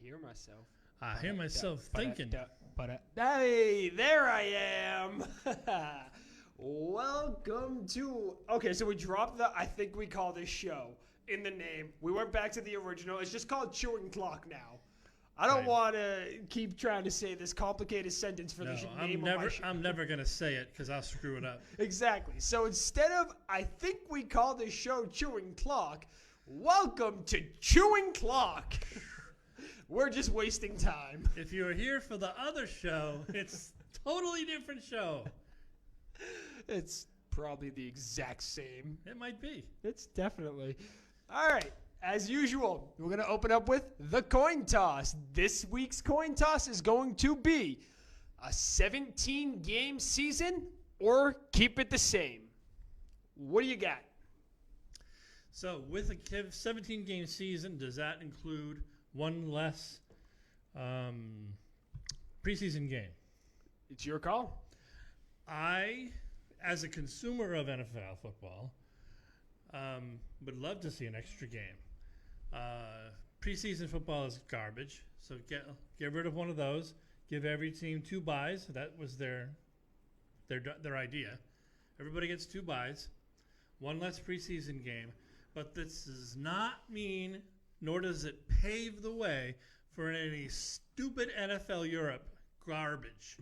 hear myself. I hear myself thinking. Hey, there I am. Welcome to. Okay, so we dropped the. I think we call this show in the name. We went back to the original. It's just called Chewing Clock now. I don't want to keep trying to say this complicated sentence for the name of my show. I'm never going to say it because I'll screw it up. Exactly. So instead of, I think we call this show Chewing Clock, welcome to Chewing Clock. We're just wasting time. If you're here for the other show, it's a totally different show. It's probably the exact same. It might be. It's definitely. All right. As usual, we're going to open up with the coin toss. This week's coin toss is going to be a 17-game season or keep it the same. What do you got? So with a 17-game season, does that include one less preseason game? It's your call. I, as a consumer of NFL football, would love to see an extra game. Preseason football is garbage, so get rid of one of those. Give every team 2 byes. That was their idea. Everybody gets 2 byes, one less preseason game. But this does not mean, nor does it pave the way for any stupid NFL Europe garbage.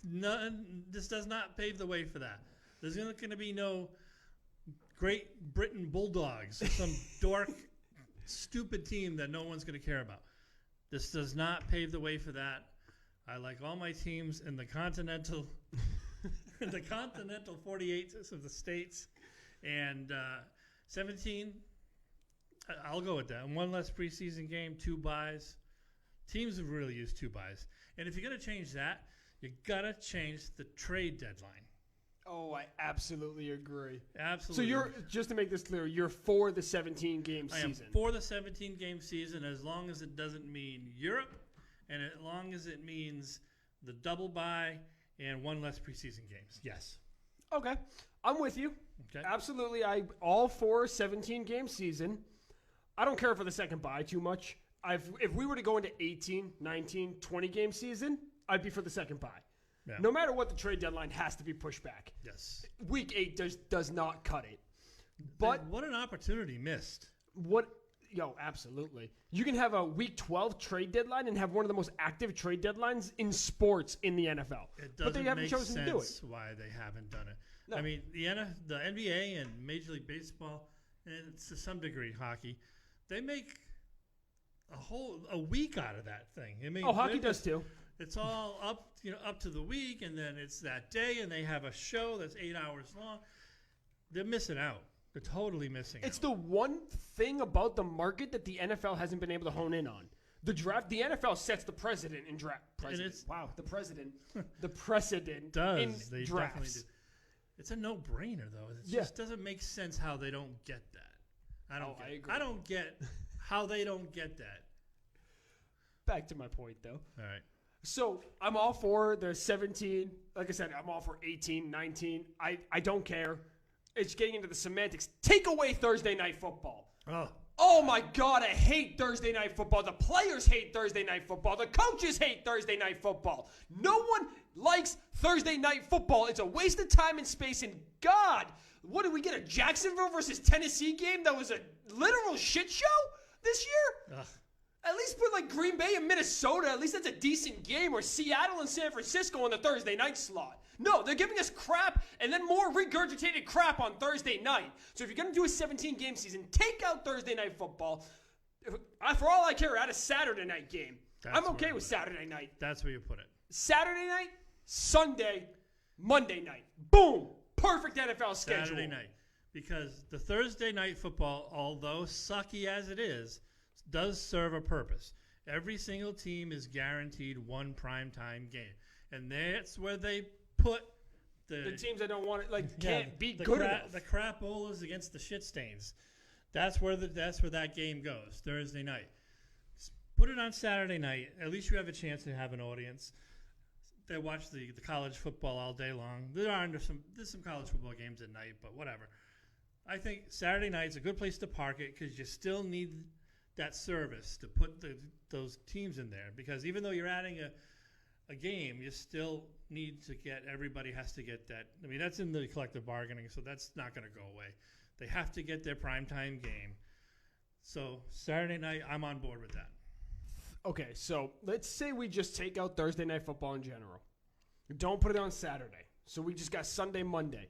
This does not pave the way for that. There's not going to be no Great Britain Bulldogs, some dork, stupid team that no one's going to care about. This does not pave the way for that. I like all my teams in the continental, the continental 48 of the states, and 17. I'll go with that. One less preseason game, 2 byes. Teams have really used 2 byes, and if you're going to change that, you got to change the trade deadline. Oh, I absolutely agree. Absolutely. So you're, just to make this clear, you're for the 17-game season. I am for the 17-game season as long as it doesn't mean Europe and as long as it means the double bye and 1 less preseason games. Yes. Okay. I'm with you. Okay. Absolutely. I'm all for 17-game season. I don't care for the second bye too much. If we were to go into 18, 19, 20-game season, I'd be for the second bye. Yeah. No matter what, the trade deadline has to be pushed back. Yes. Week 8 does not cut it. But what an opportunity missed. Absolutely. You can have a Week 12 trade deadline and have one of the most active trade deadlines in sports in the NFL. But they haven't chosen to do it. Why they haven't done it. No. I mean, the NBA and Major League Baseball, and to some degree hockey, they make a week out of that thing. I mean, hockey does too. It's all up to the week, and then it's that day, and they have a show that's 8 hours long. They're missing out. They're totally missing out. It's the one thing about the market that the NFL hasn't been able to hone in on. The draft, the NFL sets the precedent in draft. The precedent. The precedent in they drafts. Definitely do. It's a no-brainer, though. It just doesn't make sense how they don't get that. I agree. I don't get how they don't get that. Back to my point, though. All right. So I'm all for the 17. Like I said, I'm all for 18, 19. I don't care. It's getting into the semantics. Take away Thursday Night Football. Oh my God, I hate Thursday Night Football. The players hate Thursday Night Football. The coaches hate Thursday Night Football. No one likes Thursday Night Football. It's a waste of time and space. And God, what did we get, a Jacksonville versus Tennessee game that was a literal shit show this year? At least put like Green Bay and Minnesota. At least that's a decent game. Or Seattle and San Francisco on the Thursday night slot. No, they're giving us crap and then more regurgitated crap on Thursday night. So if you're going to do a 17-game season, take out Thursday Night Football. For all I care, add a Saturday night game. I'm okay with Saturday night. That's where you put it. Saturday night, Sunday, Monday night. Boom. Perfect NFL schedule. Saturday night. Because the Thursday night football, although sucky as it is, does serve a purpose. Every single team is guaranteed one primetime game. And that's where they put the teams that don't want it, can't be good enough. The crapolas against the shit stains. That's where that game goes, Thursday night. Put it on Saturday night. At least you have a chance to have an audience. They watch the college football all day long. There's some college football games at night, but whatever. I think Saturday night's a good place to park it because you still need that service to put those teams in there, because even though you're adding a game, you still need to get, everybody has to get that. I mean, that's in the collective bargaining, so that's not going to go away. They have to get their primetime game. So Saturday night, I'm on board with that. Okay, so let's say we just take out Thursday Night Football in general. Don't put it on Saturday. So we just got Sunday, Monday.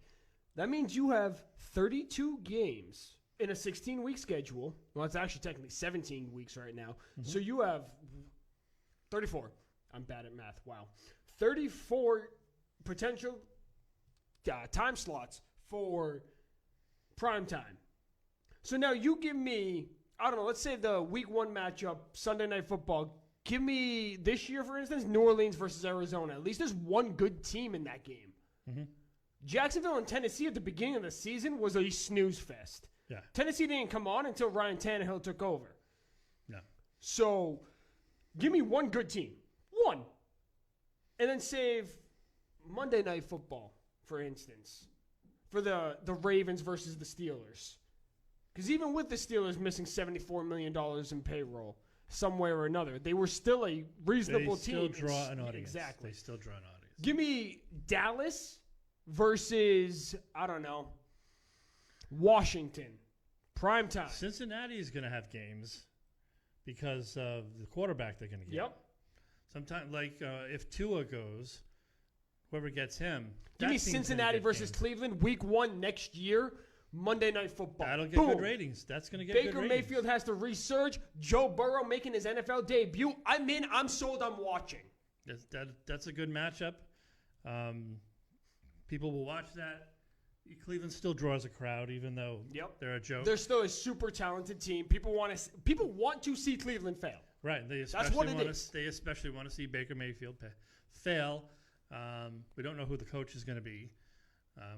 That means you have 32 games in a 16-week schedule. Well, it's actually technically 17 weeks right now. Mm-hmm. So you have 34. I'm bad at math. Wow. 34 potential time slots for prime time. So now you give me, I don't know, let's say the week 1 matchup, Sunday Night Football. Give me this year, for instance, New Orleans versus Arizona. At least there's one good team in that game. Mm-hmm. Jacksonville and Tennessee at the beginning of the season was a snooze fest. Yeah. Tennessee didn't come on until Ryan Tannehill took over. Yeah. So give me one good team. One. And then save Monday Night Football, for instance, for the Ravens versus the Steelers. Because even with the Steelers missing $74 million in payroll somewhere or another, they were still a reasonable team. They still draw an audience. Exactly. They still draw an audience. Give me Dallas versus, I don't know, Washington. Primetime. Cincinnati is going to have games because of the quarterback they're going to get. Yep. Sometimes, if Tua goes, whoever gets him. Give me Cincinnati versus Cleveland, week 1 next year, Monday Night Football. That'll get good ratings. That's going to get good ratings. Baker Mayfield has to resurge. Joe Burrow making his NFL debut. I'm in. I'm sold. I'm watching. That's a good matchup. People will watch that. Cleveland still draws a crowd, even though they're a joke. They're still a super talented team. People want to see Cleveland fail. Right. They especially want to see Baker Mayfield fail. We don't know who the coach is going to be.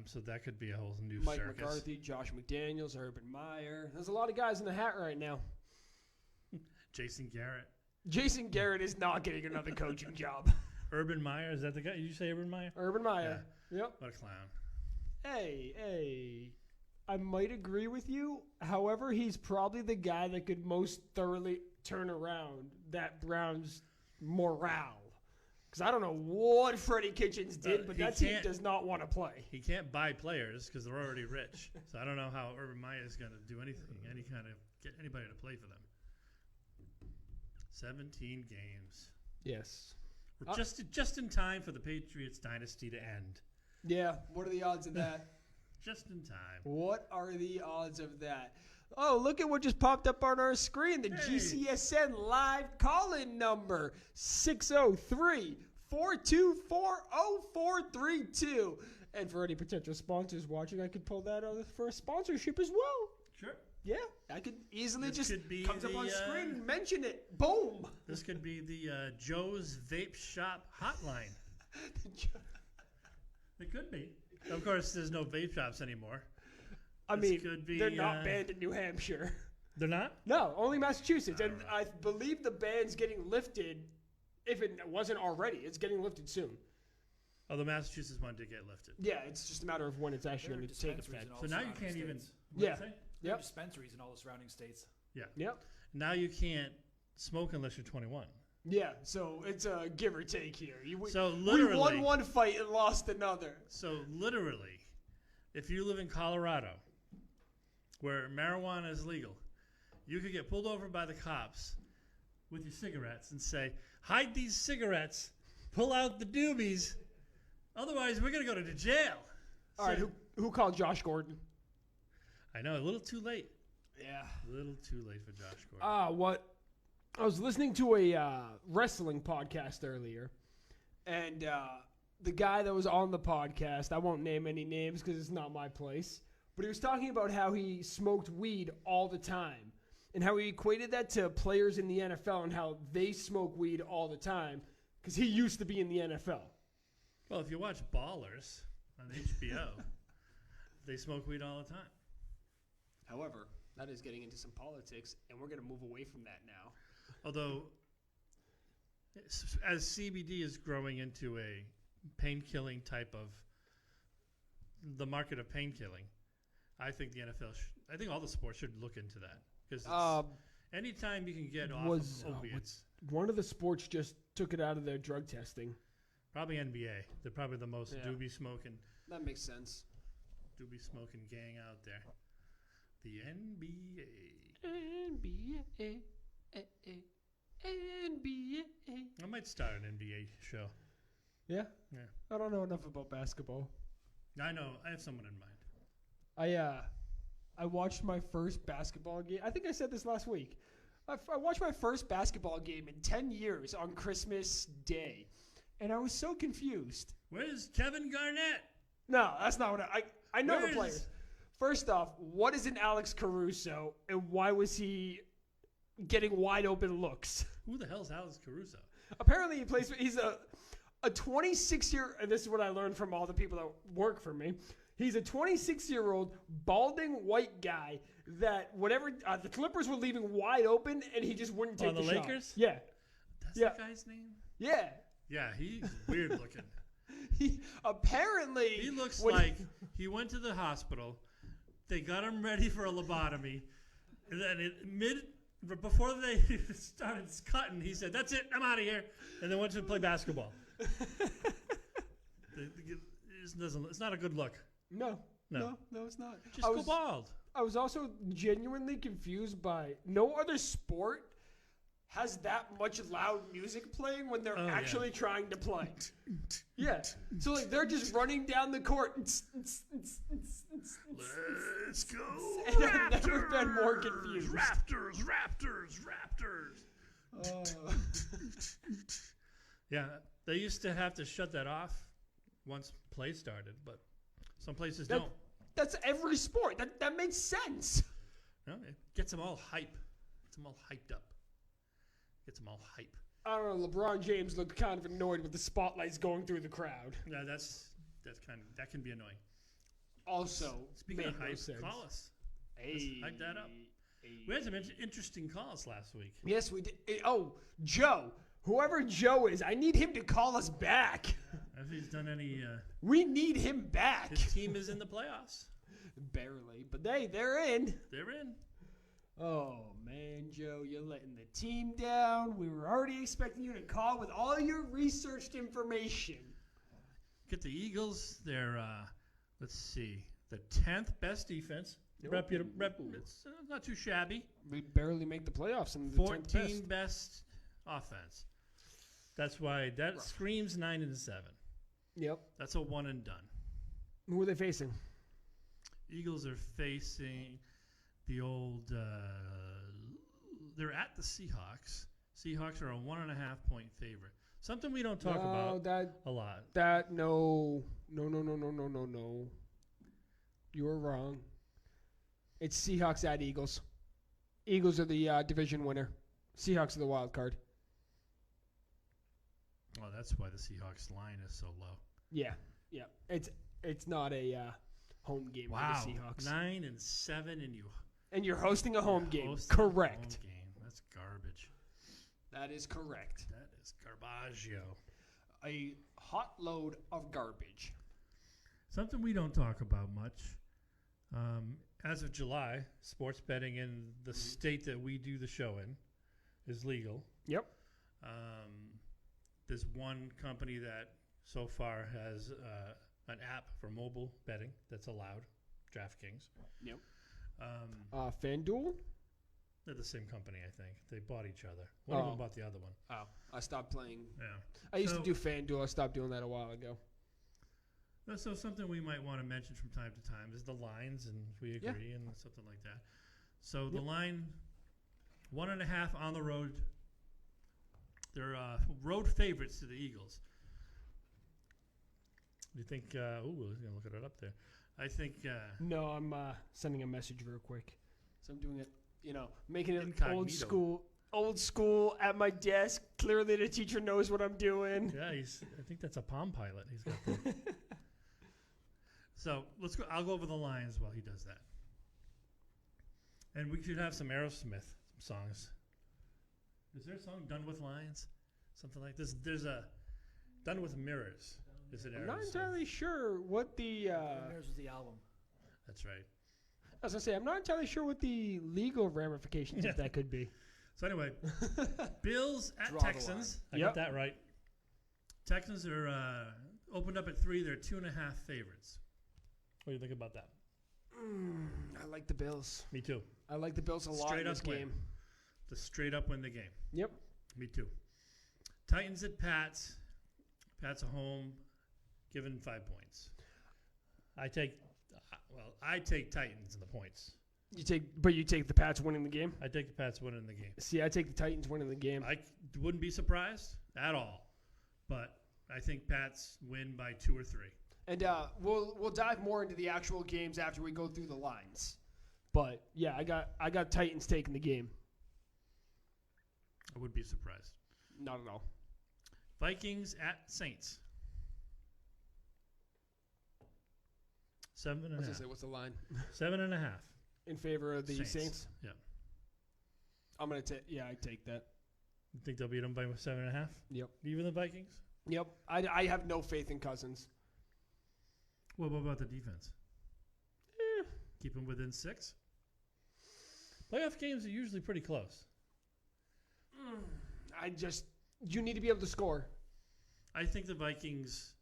So that could be a whole new Mike circus. McCarthy, Josh McDaniels, Urban Meyer. There's a lot of guys in the hat right now. Jason Garrett. Jason Garrett is not getting another coaching job. Urban Meyer, is that the guy? Did you say Urban Meyer? Urban Meyer. Yeah. Yep. What a clown. Hey. I might agree with you. However, he's probably the guy that could most thoroughly turn around that Browns morale. Because I don't know what Freddie Kitchens did, but that team does not want to play. He can't buy players because they're already rich. So I don't know how Urban Meyer is going to do anything, get anybody to play for them. 17 games. Yes. We're just in time for the Patriots dynasty to end. Yeah. What are the odds of that? Just in time. What are the odds of that? Oh, look at what just popped up on our screen. The GCSN live call-in number, 603-424-0432. And for any potential sponsors watching, I could pull that out for a sponsorship as well. Sure. Yeah, I could easily comes up on screen and mention it. Boom. This could be the Joe's Vape Shop hotline. It could be. Of course, there's no vape shops anymore. They're not banned in New Hampshire. They're not? No, only Massachusetts. And I believe the ban's getting lifted, if it wasn't already. It's getting lifted soon. Oh, the Massachusetts one did get lifted. Yeah, it's just a matter of when it's actually going to take effect. So now you can't even... There are dispensaries in all the surrounding states. Yeah. Yep. Now you can't smoke unless you're 21. Yeah, so it's a give or take here. We literally, we won one fight and lost another. So literally, if you live in Colorado, where marijuana is legal, you could get pulled over by the cops with your cigarettes and say, hide these cigarettes, pull out the doobies, otherwise we're going to go to jail. All right, who called Josh Gordon? I know, a little too late. Yeah. A little too late for Josh Gordon. What? I was listening to a wrestling podcast earlier, and the guy that was on the podcast, I won't name any names because it's not my place, but he was talking about how he smoked weed all the time and how he equated that to players in the NFL and how they smoke weed all the time because he used to be in the NFL. Well, if you watch Ballers on HBO, they smoke weed all the time. However, that is getting into some politics, and we're going to move away from that now. Although, as CBD is growing into a pain-killing type of the market of pain-killing, I think the NFL, I think all the sports should look into that because Anytime you can get off Was of opiates. one of the sports just took it out of their drug testing. Probably NBA. They're probably the most Yeah. doobie smoking gang out there. The NBA. NBA. I might start an NBA show. Yeah? Yeah. I don't know enough about basketball. I know. I have someone in mind. I watched my first basketball game. I think I said this last week. I watched my first basketball game in 10 years on Christmas Day, and I was so confused. Where's Kevin Garnett? No, that's not what I know the Where's- players. First off, what is an Alex Caruso, and why was he getting wide open looks? Who the hell's Alex Caruso? Apparently, he's a 26-year, and this is what I learned from all the people that work for me. He's a 26-year-old balding white guy that whatever the Clippers were leaving wide open, and he just wouldn't take On the shot. Lakers? Yeah, That's Yeah. that guy's name? yeah. Yeah, he's weird looking. He apparently He looks when like he went to the hospital. They got him ready for a lobotomy. And then before they started cutting, he said, "That's it, I'm out of here," and then went to play basketball. It's not a good look. No, No. it's not. Just go bald. I was also genuinely confused by no other sport has that much loud music playing when they're yeah. actually trying to play. Yeah. So like they're just running down the court. Let's go, And I've never been more confused. Raptors. Yeah, they used to have to shut that off once play started, but some places don't. That's every sport. That makes sense. No, it gets them all hype. Gets them all hyped up. Gets them all hype. I don't know. LeBron James looked kind of annoyed with the spotlights going through the crowd. Yeah, that can be annoying. Also, Speaking made of no hype, sense. call us. Hey, hype that up. hey. We had some interesting calls last week. Yes, we did. Oh, Joe. Whoever Joe is, I need him to call us back. If he's done any, We need him back. his team is in the playoffs. Barely, but they're in. They're in. Oh, man, Joe, you're letting the team down. We were already expecting you to call with all your researched information. Get the Eagles. They're, let's see, the 10th best defense. It's not too shabby. We barely make the playoffs in the 10th 14th best. best offense. That's why that screams 9-7. Yep. That's a one and done. Who are they facing? Eagles are facing the old. They're at the Seahawks. Seahawks are a 1.5 point favorite. Something we don't talk about a lot. No. You were wrong. It's Seahawks at Eagles. Eagles are the division winner. Seahawks are the wild card. Oh, that's why the Seahawks line is so low. Yeah. It's not a home game for the Seahawks. 9-7, And you're hosting a home game. hosting a Correct. home game. That's garbage. That is correct. That is garbaggio. A hot load of garbage. Something we don't talk about much. As of July, sports betting in the state that we do the show in is legal. Yep. There's one company that so far has an app for mobile betting that's allowed, DraftKings. Yep. Um, FanDuel? they're the same company, I think. They bought each other. One of them bought the other one. Oh, I stopped playing. Yeah. I used to do FanDuel. I stopped doing that a while ago. So something we might want to mention from time to time is the lines, and we agree, and something like that. So the line, 1.5 on the road. They're road favorites to the Eagles. Do you think? We're gonna look it up there. I think. No, I'm sending a message real quick. So I'm doing it, making it Incognito. old school at my desk. Clearly the teacher knows what I'm doing. Yeah, I think that's a Palm Pilot. He's got there. So let's go. I'll go over the lines while he does that. And we should have some Aerosmith songs. Is there a song Done with Lines? Something like this. There's a Done with Mirrors. Is it Aerosmith? I'm not entirely sure what the. Mirrors was the album. That's right. I was going to say, I'm not entirely sure what the legal ramifications of that could be. So anyway, Bills at Draw the Texans. I Yep. got that right. Texans are opened up at 3. They're 2.5 favorites. What do you think about that? I like the Bills. Me too. I like the Bills a lot Straight in this up win. game. To straight up win the game. Yep. Me too. Titans at Pats. Pats at home, given 5 points. I take Titans in the points. You take the Pats winning the game? I take the Pats winning the game. See, I take the Titans winning the game. I wouldn't be surprised at all, but I think Pats win by 2 or 3. And we'll dive more into the actual games after we go through the lines. But yeah, I got Titans taking the game. I would be surprised. Not at all. Vikings at Saints. 7.5. I was gonna say, what's the line 7.5. in favor of the Saints? Yeah. I'm gonna take. Yeah, I take that. You think they'll beat them by 7.5? Yep. Even the Vikings? Yep. I have no faith in Cousins. What about the defense? Keep them within 6? Playoff games are usually pretty close. You need to be able to score. I think the Vikings,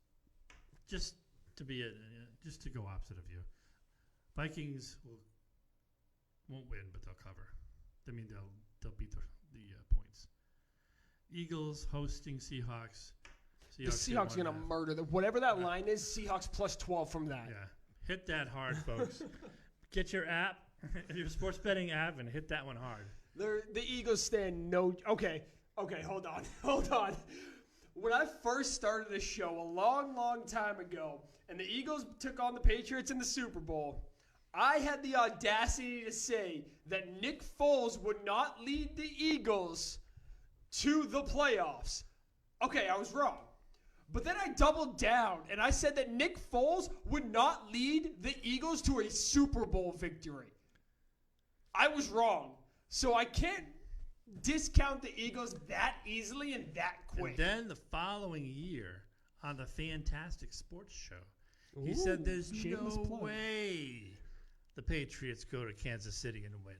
just to go opposite of you, Vikings won't win, but they'll cover. I mean, they'll beat the points. Eagles hosting Seahawks. The Seahawks are going to murder them. Whatever that line is, Seahawks plus 12 from that. Yeah. Hit that hard, folks. Get your app, your sports betting app, and hit that one hard. The Eagles stand no... Okay, hold on. When I first started this show a long, long time ago, and the Eagles took on the Patriots in the Super Bowl, I had the audacity to say that Nick Foles would not lead the Eagles to the playoffs. Okay, I was wrong. But then I doubled down, and I said that Nick Foles would not lead the Eagles to a Super Bowl victory. I was wrong. So I can't discount the Eagles that easily and that quick. And then the following year on the Fantastic Sports Show, he said there's no way the Patriots go to Kansas City and win.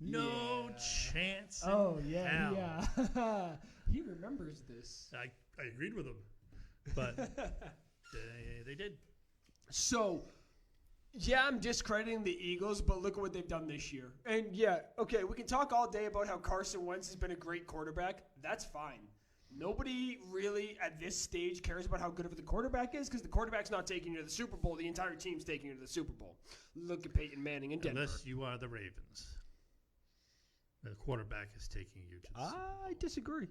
No chance. Oh, in hell. He remembers this. I agreed with him, but they did. So, yeah, I'm discrediting the Eagles, but look at what they've done this year. And yeah, okay, we can talk all day about how Carson Wentz has been a great quarterback. That's fine. Nobody really at this stage cares about how good of the quarterback is because the quarterback's not taking you to the Super Bowl. The entire team's taking you to the Super Bowl. Look at Peyton Manning in Denver. Unless you are the Ravens. The quarterback is taking you to the Super Bowl. I disagree.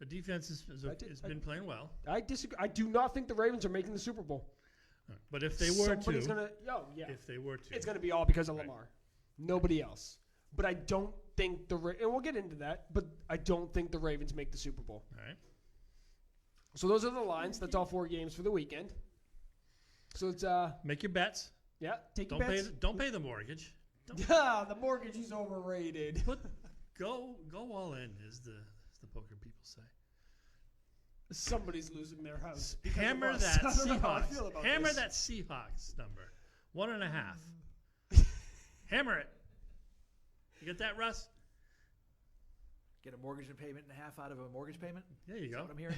The defense has been playing well. I disagree. I do not think the Ravens are making the Super Bowl. But if they were Somebody's to, if they were to, it's going to be all because of Lamar. Nobody else. But I don't think and we'll get into that, but I don't think the Ravens make the Super Bowl. All right. So those are the lines. That's all 4 games for the weekend. So it's make your bets. Yeah, take your bets. bets. Don't pay the mortgage. The mortgage is overrated. Go all in, as the poker people say. Somebody's losing their house. Hammer that Seahawks. Hammer that Seahawks number. 1.5. Hammer it. You get that, Russ? Get a mortgage and payment and a half out of a mortgage payment? There you go. What I'm hearing.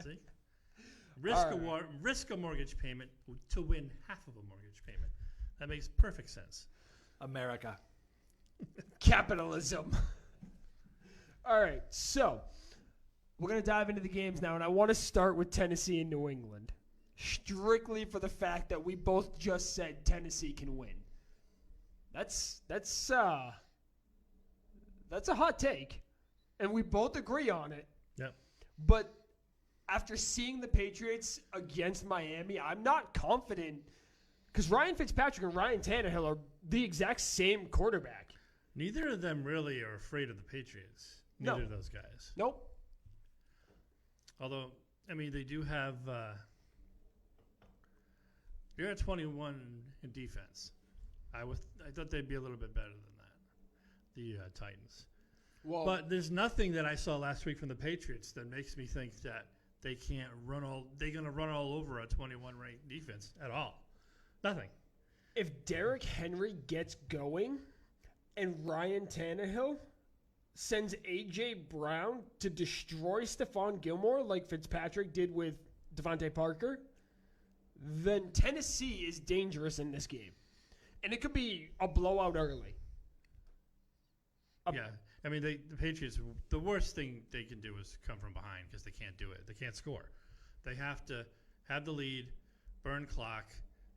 See? Risk a mortgage payment to win half of a mortgage payment. That makes perfect sense. America. Capitalism. All right, so we're going to dive into the games now, and I want to start with Tennessee and New England, strictly for the fact that we both just said Tennessee can win. That's a hot take, and we both agree on it. Yep. But after seeing the Patriots against Miami, I'm not confident because Ryan Fitzpatrick and Ryan Tannehill are the exact same quarterback. Neither of them really are afraid of the Patriots. Neither of those guys. Nope. Although, I mean, they do have you're at 21 in defense. I thought they'd be a little bit better than that, the Titans. Well, but there's nothing that I saw last week from the Patriots that makes me think that they're going to run all over a 21 ranked defense at all. Nothing. If Derrick Henry gets going and Ryan Tannehill sends A.J. Brown to destroy Stephon Gilmore like Fitzpatrick did with Devontae Parker, then Tennessee is dangerous in this game. And it could be a blowout early. Yeah. I mean, the Patriots, the worst thing they can do is come from behind because they can't do it. They can't score. They have to have the lead, burn clock,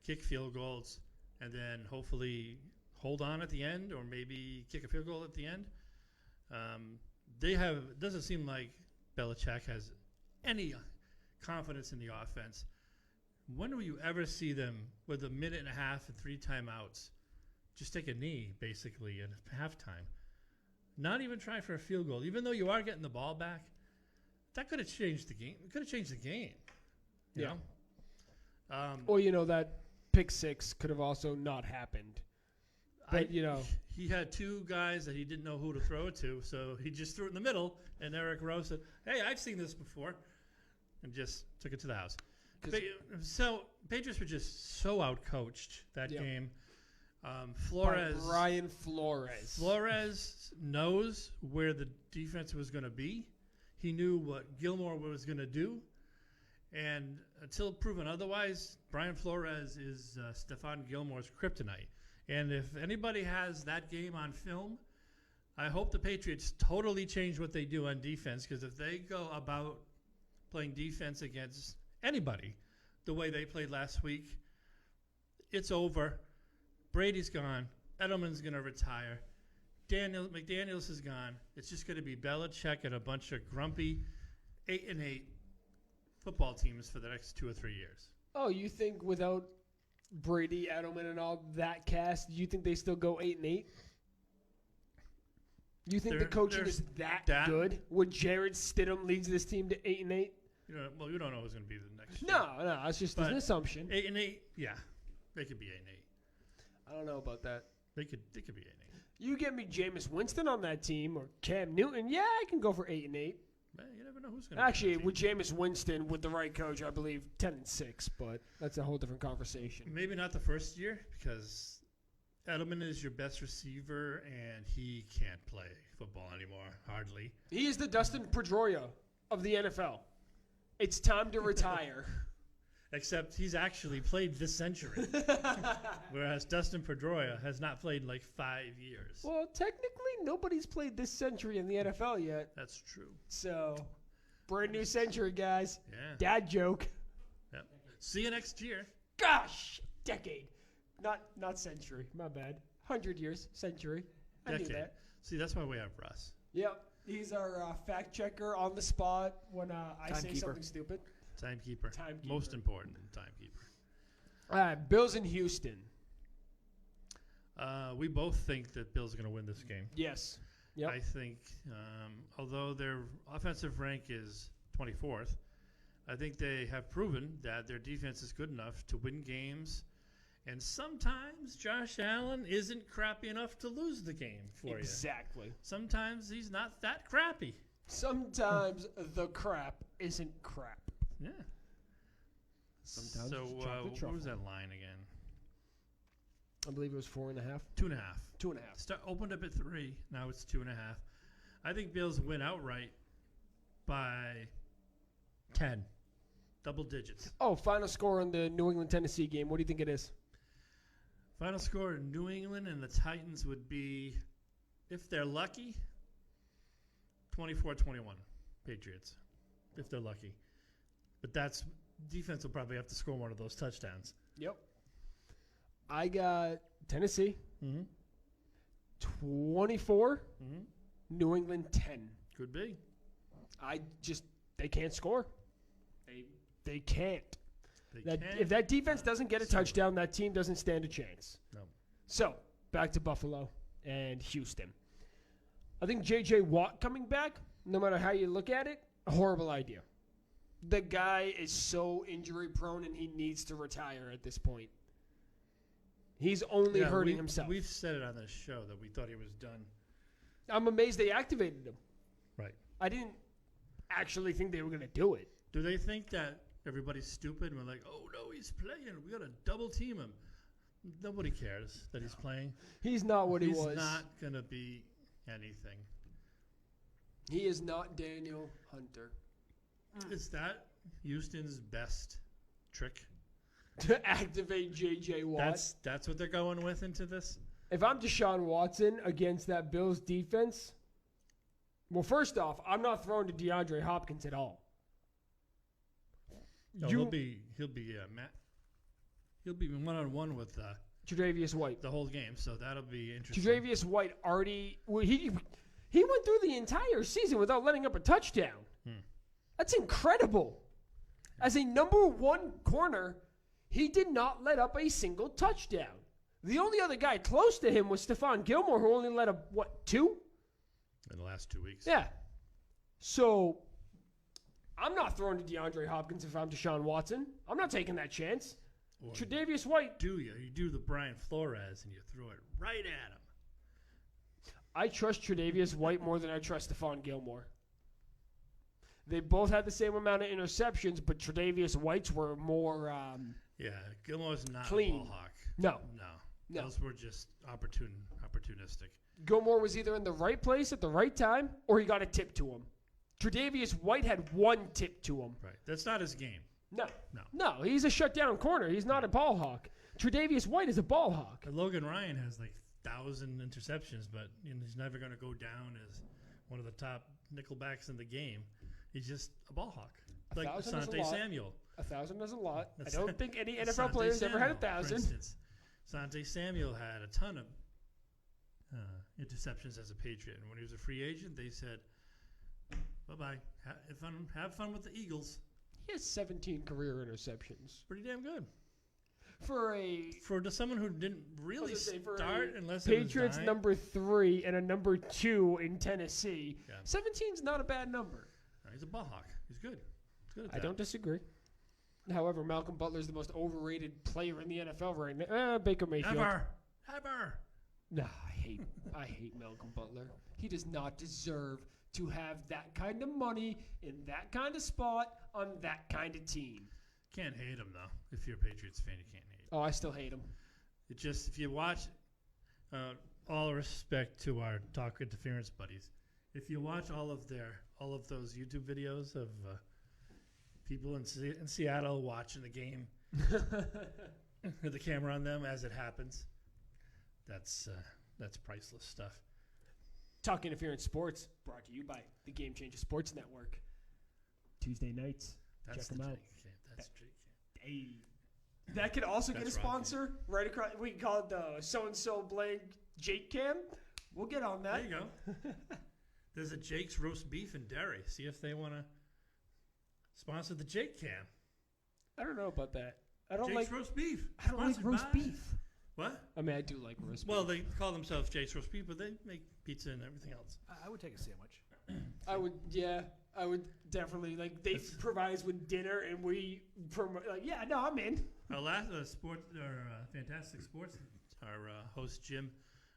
kick field goals, and then hopefully hold on at the end or maybe kick a field goal at the end. It doesn't seem like Belichick has any confidence in the offense. When will you ever see them with a minute and a half and 3 timeouts just take a knee, basically, at halftime? Not even try for a field goal. Even though you are getting the ball back, that could have changed the game. It could have changed the game. You know? Or, that pick six could have also not happened. But, He had 2 guys that he didn't know who to throw it to, so he just threw it in the middle, and Eric Rowe said, hey, I've seen this before, and just took it to the house. So Patriots were just so outcoached that game. Flores. Brian Flores. Flores knows where the defense was going to be. He knew what Gilmore was going to do. And until proven otherwise, Brian Flores is Stephon Gilmore's kryptonite. And if anybody has that game on film, I hope the Patriots totally change what they do on defense, because if they go about playing defense against anybody the way they played last week, it's over. Brady's gone. Edelman's going to retire. McDaniels is gone. It's just going to be Belichick and a bunch of grumpy 8-8 football teams for the next 2 or 3 years. Oh, you think without Brady, Edelman, and all that cast, you think they still go 8-8? You think the coaching is that good? Would Jared Stidham leads this team to 8-8? You don't know who's going to be the next year. No, it's just an assumption. 8-8, yeah, they could be 8-8. I don't know about that. They could be 8-8. You get me Jameis Winston on that team or Cam Newton, yeah, I can go for 8-8. Man, you never know who's going to. Actually, with Jameis Winston, with the right coach, I believe 10-6, but that's a whole different conversation. Maybe not the first year, because Edelman is your best receiver, and he can't play football anymore, hardly. He is the Dustin Pedroia of the NFL. It's time to retire. Except he's actually played this century, whereas Dustin Pedroia has not played in like 5 years. Well, technically, nobody's played this century in the NFL yet. That's true. So, brand new century, guys. Yeah. Dad joke. Yep. See you next year. Gosh, decade. Not century. My bad. 100 years, century. I knew that. See, that's why we have Russ. Yep. He's our fact checker on the spot when I say something stupid. Timekeeper. Most important, timekeeper. All right, Bills in Houston. We both think that Bills are going to win this game. Yes. Yep. I think, although their offensive rank is 24th, I think they have proven that their defense is good enough to win games. And sometimes Josh Allen isn't crappy enough to lose the game for you. Exactly. Sometimes he's not that crappy. Sometimes the crap isn't crap. Yeah. Sometimes so what was that line again? I believe it was 4.5. 2.5. 2.5. Opened up at 3. Now it's 2.5. I think Bills win outright by 10. Double digits. Oh, final score on the New England Tennessee game. What do you think it is? Final score in New England and the Titans would be, if they're lucky, 24-21 Patriots. If they're lucky. But defense will probably have to score one of those touchdowns. Yep. I got Tennessee. 24. New England 10. Could be. They can't score. They can't. Can't. If that defense doesn't get a touchdown, that team doesn't stand a chance. No. So, back to Buffalo and Houston. I think J.J. Watt coming back, no matter how you look at it, a horrible idea. The guy is so injury prone and he needs to retire at this point. He's only hurting himself. We've said it on this show that we thought he was done. I'm amazed they activated him. Right. I didn't actually think they were going to do it. Do they think that everybody's stupid and we're like, oh, no, he's playing. We got to double team him. Nobody cares that he's playing. He's not what he He's was. not going to be anything. He is not Daniel Hunter. Is that Houston's best trick? To activate J.J. Watt. That's what they're going with into this? If I'm Deshaun Watson against that Bills defense, well, first off, I'm not throwing to DeAndre Hopkins at all. No, he'll be Matt. He'll be 1-on-1 with Tre'Davious White. the whole game, so that'll be interesting. Tre'Davious White already he went through the entire season without letting up a touchdown. That's incredible. As a number one corner, he did not let up a single touchdown. The only other guy close to him was Stephon Gilmore, who only let up, 2? In the last 2 weeks. Yeah. So, I'm not throwing to DeAndre Hopkins if I'm Deshaun Watson. I'm not taking that chance. Or Tre'Davious White. you do the Brian Flores and you throw it right at him. I trust Tre'Davious White more than I trust Stephon Gilmore. They both had the same amount of interceptions, but Tre'Davious White's were more Yeah, Gilmore's not clean. a ball hawk. No. No. Those were just opportunistic. Gilmore was either in the right place at the right time or he got a tip to him. Tre'Davious White had one tip to him. Right. That's not his game. No, he's a shutdown corner. He's not a ball hawk. Tre'Davious White is a ball hawk. And Logan Ryan has like 1,000 interceptions, but he's never going to go down as one of the top nickelbacks in the game. He's just a ball hawk. Like 1,000 is a Asante lot. Samuel. 1,000 is a lot. I That's- don't think any NFL Asante player's ever had Samuel, for 1,000. instance. Asante Samuel had a ton of interceptions as a Patriot. And when he was a free agent, they said, bye-bye. Have fun with the Eagles. He has 17 career interceptions. Pretty damn good. For someone who didn't really I was gonna say, for start a unless it was Patriots dying. number 3 and a number 2 in Tennessee, Yeah. 17's not a bad number. No, he's a ball hawk. He's good. He's good at I that. don't disagree. However, Malcolm Butler's the most overrated player in the NFL right now. Baker Mayfield. Ever. No, I hate Malcolm Butler. He does not deserve to have that kind of money in that kind of spot on that kind of team. Can't hate him though. If you're a Patriots fan, you can't hate him. Oh, I still hate him. It just if you watch, all respect to our talk interference buddies. If you watch all of those YouTube videos of people in Seattle watching the game with the camera on them as it happens, that's priceless stuff. Talk Interference Sports, brought to you by the Game Changer Sports Network. Tuesday nights. That's Check them out. That's Jake. Hey. That could also get a That's Rocky. sponsor right across. We can call it the so-and-so blank Jake Cam. We'll get on that. There you go. There's a Jake's Roast Beef in Derry. See if they want to sponsor the Jake Cam. I don't know about that. I don't Jake's like Roast Beef. I don't like Sponsored roast by- beef. What? I mean, I do like roast Well, beef. they call themselves Jake's Roast Beef, but they make pizza and everything else. I would take a sandwich. I would definitely like. They provide us with dinner, and we promote. Like, yeah, no, I'm in. Our last Fantastic Sports, our host Jim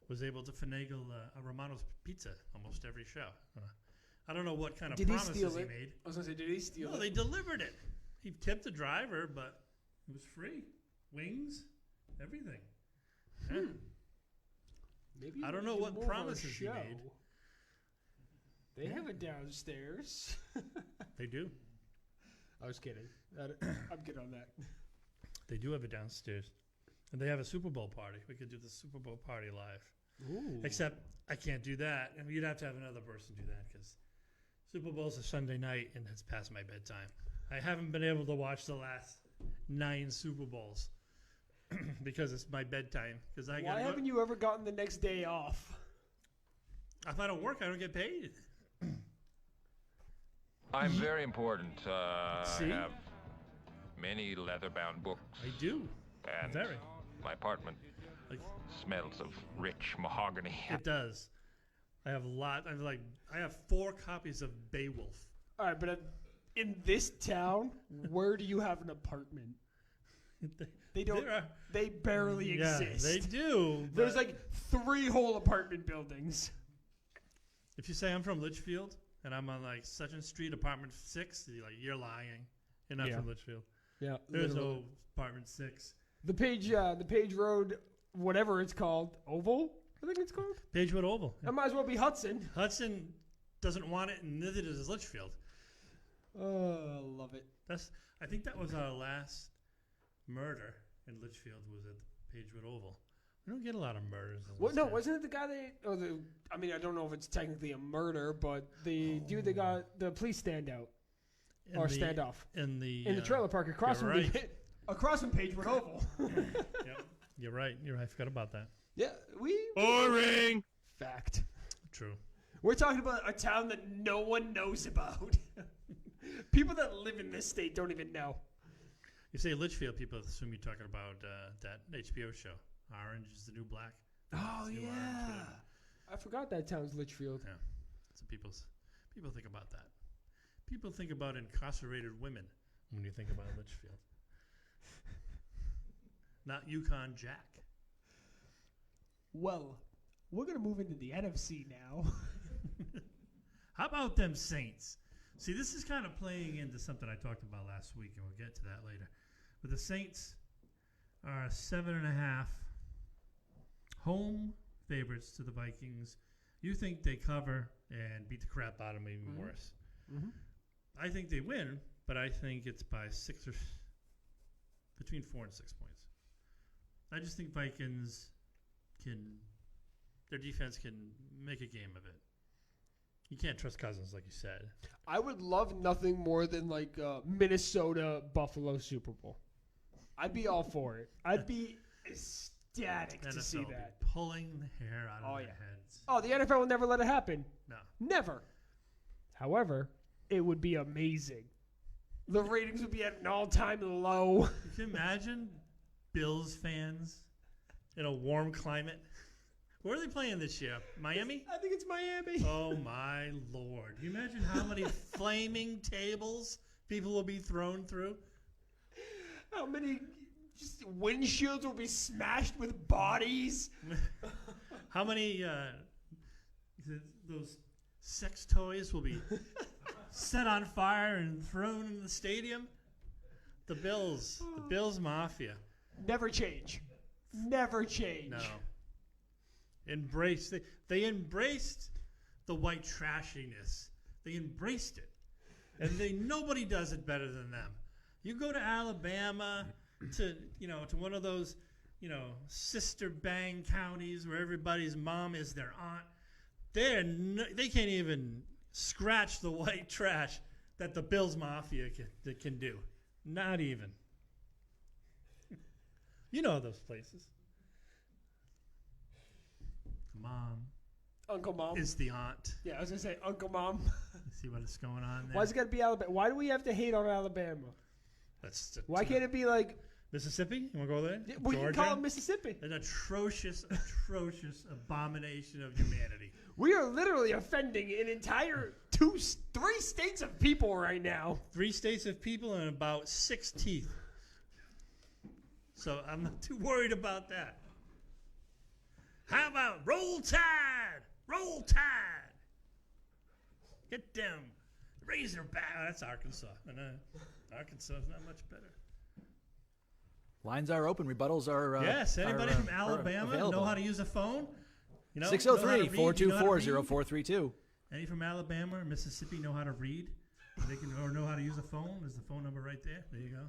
was able to finagle a Romano's pizza almost every show. I don't know what kind of Did he promises steal he it? made. I was gonna say, did he steal No, it? they delivered it. He tipped the driver, but it was free. Wings, everything. Yeah. Maybe I don't we know do what more of our promises he show. made. They have it downstairs. They do. I was kidding. I'm good on that. They do have it downstairs. And they have a Super Bowl party. We could do the Super Bowl party live. Ooh. Except I can't do that. And you'd have to have another person do that because Super Bowl's a Sunday night and it's past my bedtime. I haven't been able to watch the last 9 Super Bowls because it's my bedtime. Because I Why haven't you ever gotten the next day off? If I don't work, I don't get paid. I'm very important. See? I have many leather-bound books. I do. And Very. my apartment Like smells of rich mahogany. it does. I have a lot. I have 4 copies of Beowulf. All right, but in this town, where do you have an apartment? They don't. There are- They barely yeah, exist. they do. There's but like 3 whole apartment buildings. if you say I'm from Litchfield and I'm on like such and Street, apartment 6, you're lying. You're not Yeah. from Litchfield. Yeah, There's no apartment 6. The Page Road, whatever it's called, Oval, I think it's called. Pagewood Oval. That might as well be Hudson. Hudson doesn't want it, and neither does Litchfield. Oh, love it. I think that was our last murder in Litchfield was at the Pagewood Oval. We don't get a lot of murders. Wasn't it the guy I don't know if it's technically a murder, but the dude that got the police standout standoff in the trailer park across from across from Pagewood Oval. Yep. You're right. I forgot about that. Yeah, Boring. Fact. True. We're talking about a town that no one knows about. People that live in this state don't even know. You say Litchfield, people assume you're talking about that HBO show. Orange is the New Black. Oh, It's New yeah. Orange, I forgot that town's Litchfield. yeah. So people think about that. People think about incarcerated women when you think about Litchfield. Not Yukon Jack. Well, we're going to move into the NFC now. How about them Saints? See, this is kind of playing into something I talked about last week, and we'll get to that later. But the Saints are 7.5 home favorites to the Vikings. You think they cover and beat the crap out of them even worse. Mm-hmm. I think they win, but I think it's by between 4 and 6 points. I just think Vikings their defense can make a game of it. You can't trust Cousins, like you said. I would love nothing more than like Minnesota Buffalo Super Bowl. I'd be all for it. I'd be ecstatic to see NFL that. be pulling the hair out of their heads. Oh, the NFL will never let it happen. No. Never. However, it would be amazing. The ratings would be at an all-time low. Can you imagine Bills fans in a warm climate? Where are they playing this year? Miami? I think it's Miami. Oh, my Lord. Can you imagine how many flaming tables people will be thrown through? How many just windshields will be smashed with bodies? How many those sex toys will be set on fire and thrown in the stadium? The Bills Mafia. Never change. Never change. No. They embraced the white trashiness. They embraced it. And nobody does it better than them. You go to Alabama to one of those, sister bang counties where everybody's mom is their aunt. They can't even scratch the white trash that the Bills Mafia can do. Not even. You know those places. The mom. Uncle Mom. Is the aunt. Yeah, I was going to say Uncle Mom. See what is going on there? Why's it got to be Alabama? Why do we have to hate on Alabama? Why can't it be like Mississippi? You want to go there? we can call it Mississippi? An atrocious abomination of humanity. We are literally offending an entire 3 states of people right now. 3 states of people and about 6 teeth. So I'm not too worried about that. How about Roll Tide? Roll Tide. Get them. Razorback. Oh, that's Arkansas. Arkansas is not much better. Lines are open. Rebuttals are yes. Anybody from are Alabama available. know how to use a phone? 603-424-0432. Any from Alabama or Mississippi know how to read? Or know how to use a phone? There's the phone number right there. There you go.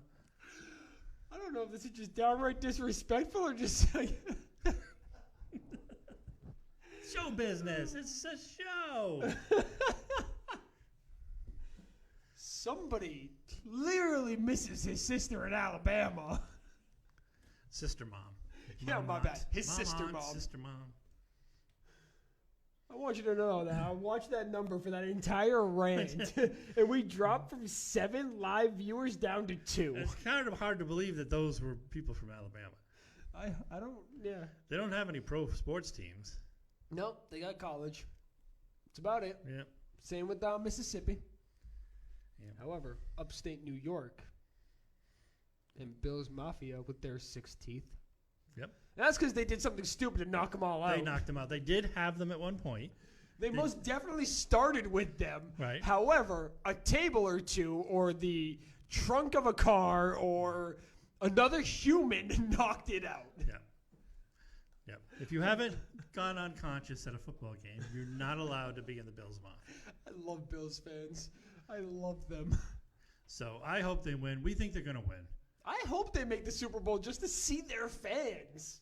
I don't know if this is just downright disrespectful or just like show business. It's a show. Somebody clearly misses his sister in Alabama. Sister mom. Yeah, my bad. His sister mom. Sister mom. I want you to know that I watched that number for that entire rant, and we dropped from 7 live viewers down to 2. It's kind of hard to believe that those were people from Alabama. I don't, yeah. They don't have any pro sports teams. Nope, they got college. That's about it. Yeah. Same with Mississippi. Yeah. However, upstate New York and Bills Mafia with their 6 teeth. Yep. And that's because they did something stupid to knock them all out. They knocked them out. They did have them at one point. They most definitely started with them. Right. However, a table or two or the trunk of a car or Another human knocked it out. Yeah. Yep. If you haven't gone unconscious at a football game, you're not allowed to be in the Bills' mouth. I love Bills fans. I love them. So I hope they win. We think they're going to win. I hope they make the Super Bowl just to see their fans.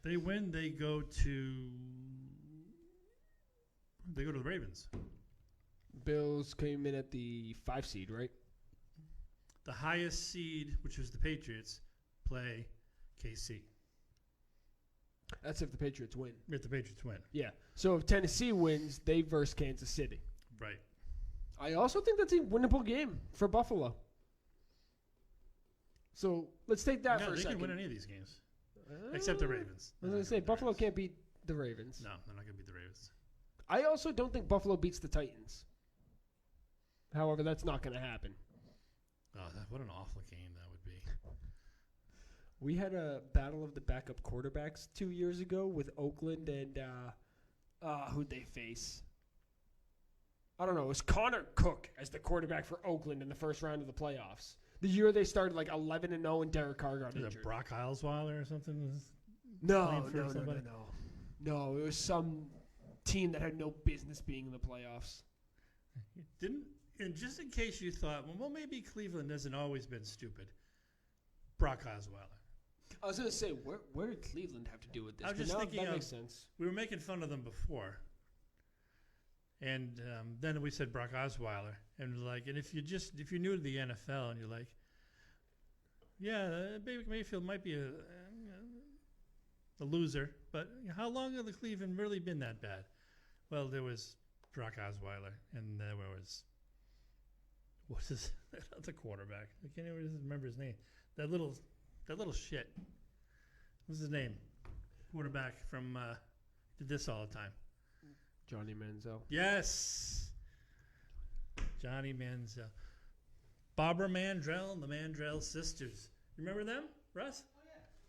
They win. They go to the Ravens. Bills came in at the 5 seed, right? The highest seed, which was the Patriots, play KC. That's if the Patriots win. If the Patriots win. Yeah. So if Tennessee wins, they verse Kansas City. Right. I also think that's a winnable game for Buffalo. So let's take that for a they second. can win any of these games, except the Ravens. I was going to say, Buffalo can't beat the Ravens. No, they're not going to beat the Ravens. I also don't think Buffalo beats the Titans. However, that's not going to happen. Oh, what an awful game that would be. We had a battle of the backup quarterbacks 2 years ago with Oakland and who'd they face? I don't know. It was Connor Cook as the quarterback for Oakland in the first round of the playoffs. The year they started like 11-0 and Derek Carr got Was injured. it Brock Osweiler or something? No, playing for somebody? No, it was some team that had no business being in the playoffs. And just in case you thought, well, maybe Cleveland hasn't always been stupid. Brock Osweiler. I was going to say, where did Cleveland have to do with this? I was But just now thinking that makes sense. We were making fun of them before. And then we said Brock Osweiler. And and if you're new to the NFL and you're like, yeah, Baker Mayfield might be a loser, but how long have the Cleveland really been that bad? Well, there was Brock Osweiler, and there was what's his other quarterback? I can't even remember his name. That little shit. What's his name? Quarterback from did this all the time. Johnny Manziel. Yes, Johnny Manziel. Barbara Mandrell and the Mandrell sisters. You remember them, Russ? Oh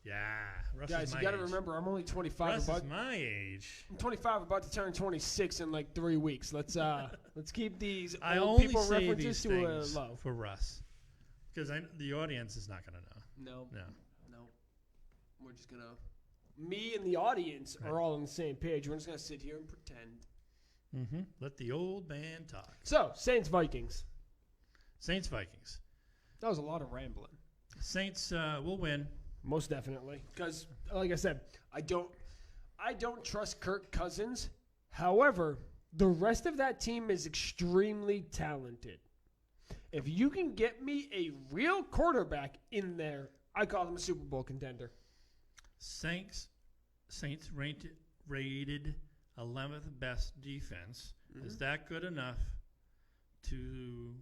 yeah. Yeah, Russ Guys, is my you got to age. remember, I'm only 25. Russ is my age. I'm 25, about to turn 26 in like 3 weeks. Let's keep these I old only people say references these to a things low. for Russ, because the audience is not going to know. No. No. We're just gonna. Me and the audience Right. are all on the same page. We're just gonna sit here and pretend. Mm-hmm. Let the old man talk. So Saints Vikings. Saints Vikings. That was a lot of rambling. Saints will win. Most definitely, because like I said, I don't trust Kirk Cousins. However, the rest of that team is extremely talented. If you can get me a real quarterback in there, I call them a Super Bowl contender. Saints rated 11th best defense. Mm-hmm. Is that good enough to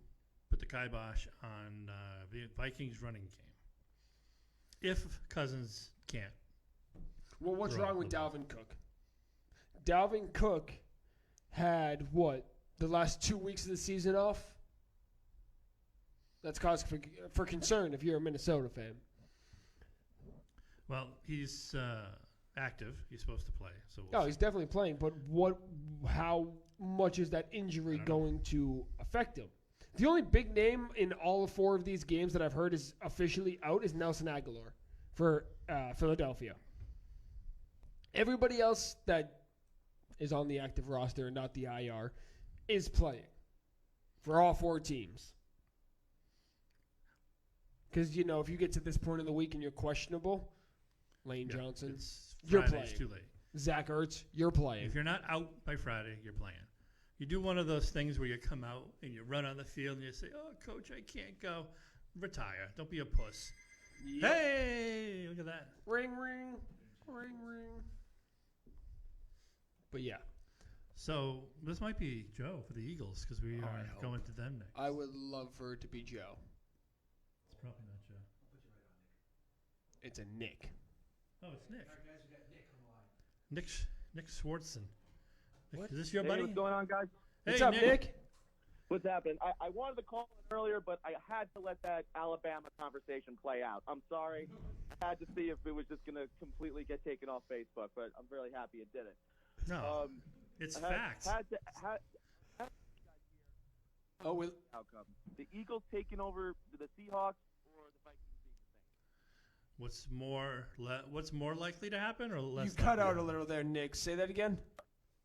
put the kibosh on the Vikings running game? If Cousins can't. Well, what's Throw wrong with the ball. Dalvin Cook? Dalvin Cook had the last 2 weeks of the season off? That's cause for concern if you're a Minnesota fan. Well, he's active. He's supposed to play. So No, he's definitely playing, but how much is that injury going to affect him? The only big name in all 4 of these games that I've heard is officially out is Nelson Aguilar for Philadelphia. Everybody else that is on the active roster and not the IR is playing for all 4 teams. Because, if you get to this point in the week and you're questionable, Lane Johnson, you're Friday's playing. too late. Zach Ertz, you're playing. If you're not out by Friday, you're playing. You do one of those things where you come out and you run on the field and you say, "Oh, coach, I can't go." Retire. Don't be a puss. Yep. Hey, look at that. Ring, ring, ring, ring. But yeah, So this might be Joe for the Eagles because we I are hope. going to them next. I would love for it to be Joe. It's probably not Joe. It's a Nick. Oh, it's Nick. Nick Swartzen. Nick, is this your Hey, buddy? what's going on, guys? Hey, What's up, Nick? What's happening? I wanted to call in earlier, but I had to let that Alabama conversation play out. I'm sorry. I had to see if it was just going to completely get taken off Facebook, but I'm really happy it didn't. No, it's facts. Oh, well, Outcome. The Eagles taking over the Seahawks or the Vikings beating the Saints? What's more likely to happen, or less? You cut likely out to a little there, Nick. Say that again.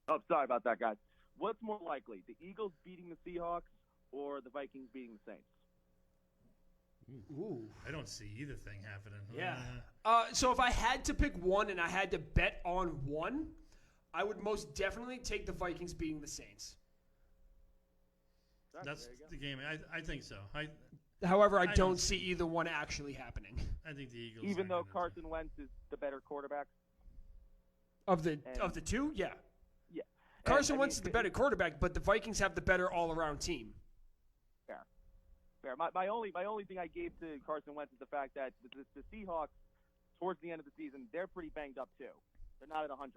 Oh, sorry about that, guys. What's more likely, the Eagles beating the Seahawks or the Vikings beating the Saints? Ooh. I don't see either thing happening. Yeah. So if I had to pick one and I had to bet on one, I would most definitely take the Vikings beating the Saints. That's There you go. the game. I think so. However, I I don't don't see either one actually happening. I think the Eagles. Even are though gonna Carson Wentz is the better quarterback? Of the And- two, yeah. Yeah. Carson And, I Wentz mean, is the better quarterback, but the Vikings have the better all-around team. Fair. My only thing I gave to Carson Wentz is the fact that the Seahawks, towards the end of the season, they're pretty banged up too. They're not at 100%.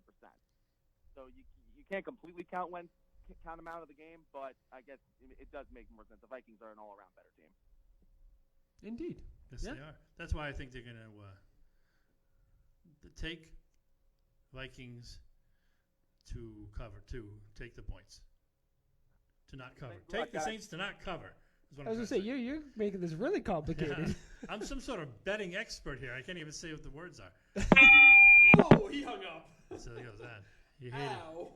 So you can't completely count him out of the game, but I guess it does make more sense. The Vikings are an all-around better team. Indeed. Yes, Yeah. they are. That's why I think they're going to take Vikings to cover, to take the points, to not cover. Thanks a Take lot, the guys. Saints to not cover. Is what I was I'm gonna say trying you're making this really complicated. I'm some sort of betting expert here. I can't even say what the words are. Oh, he hung up. So there goes that. You hate it. Ow.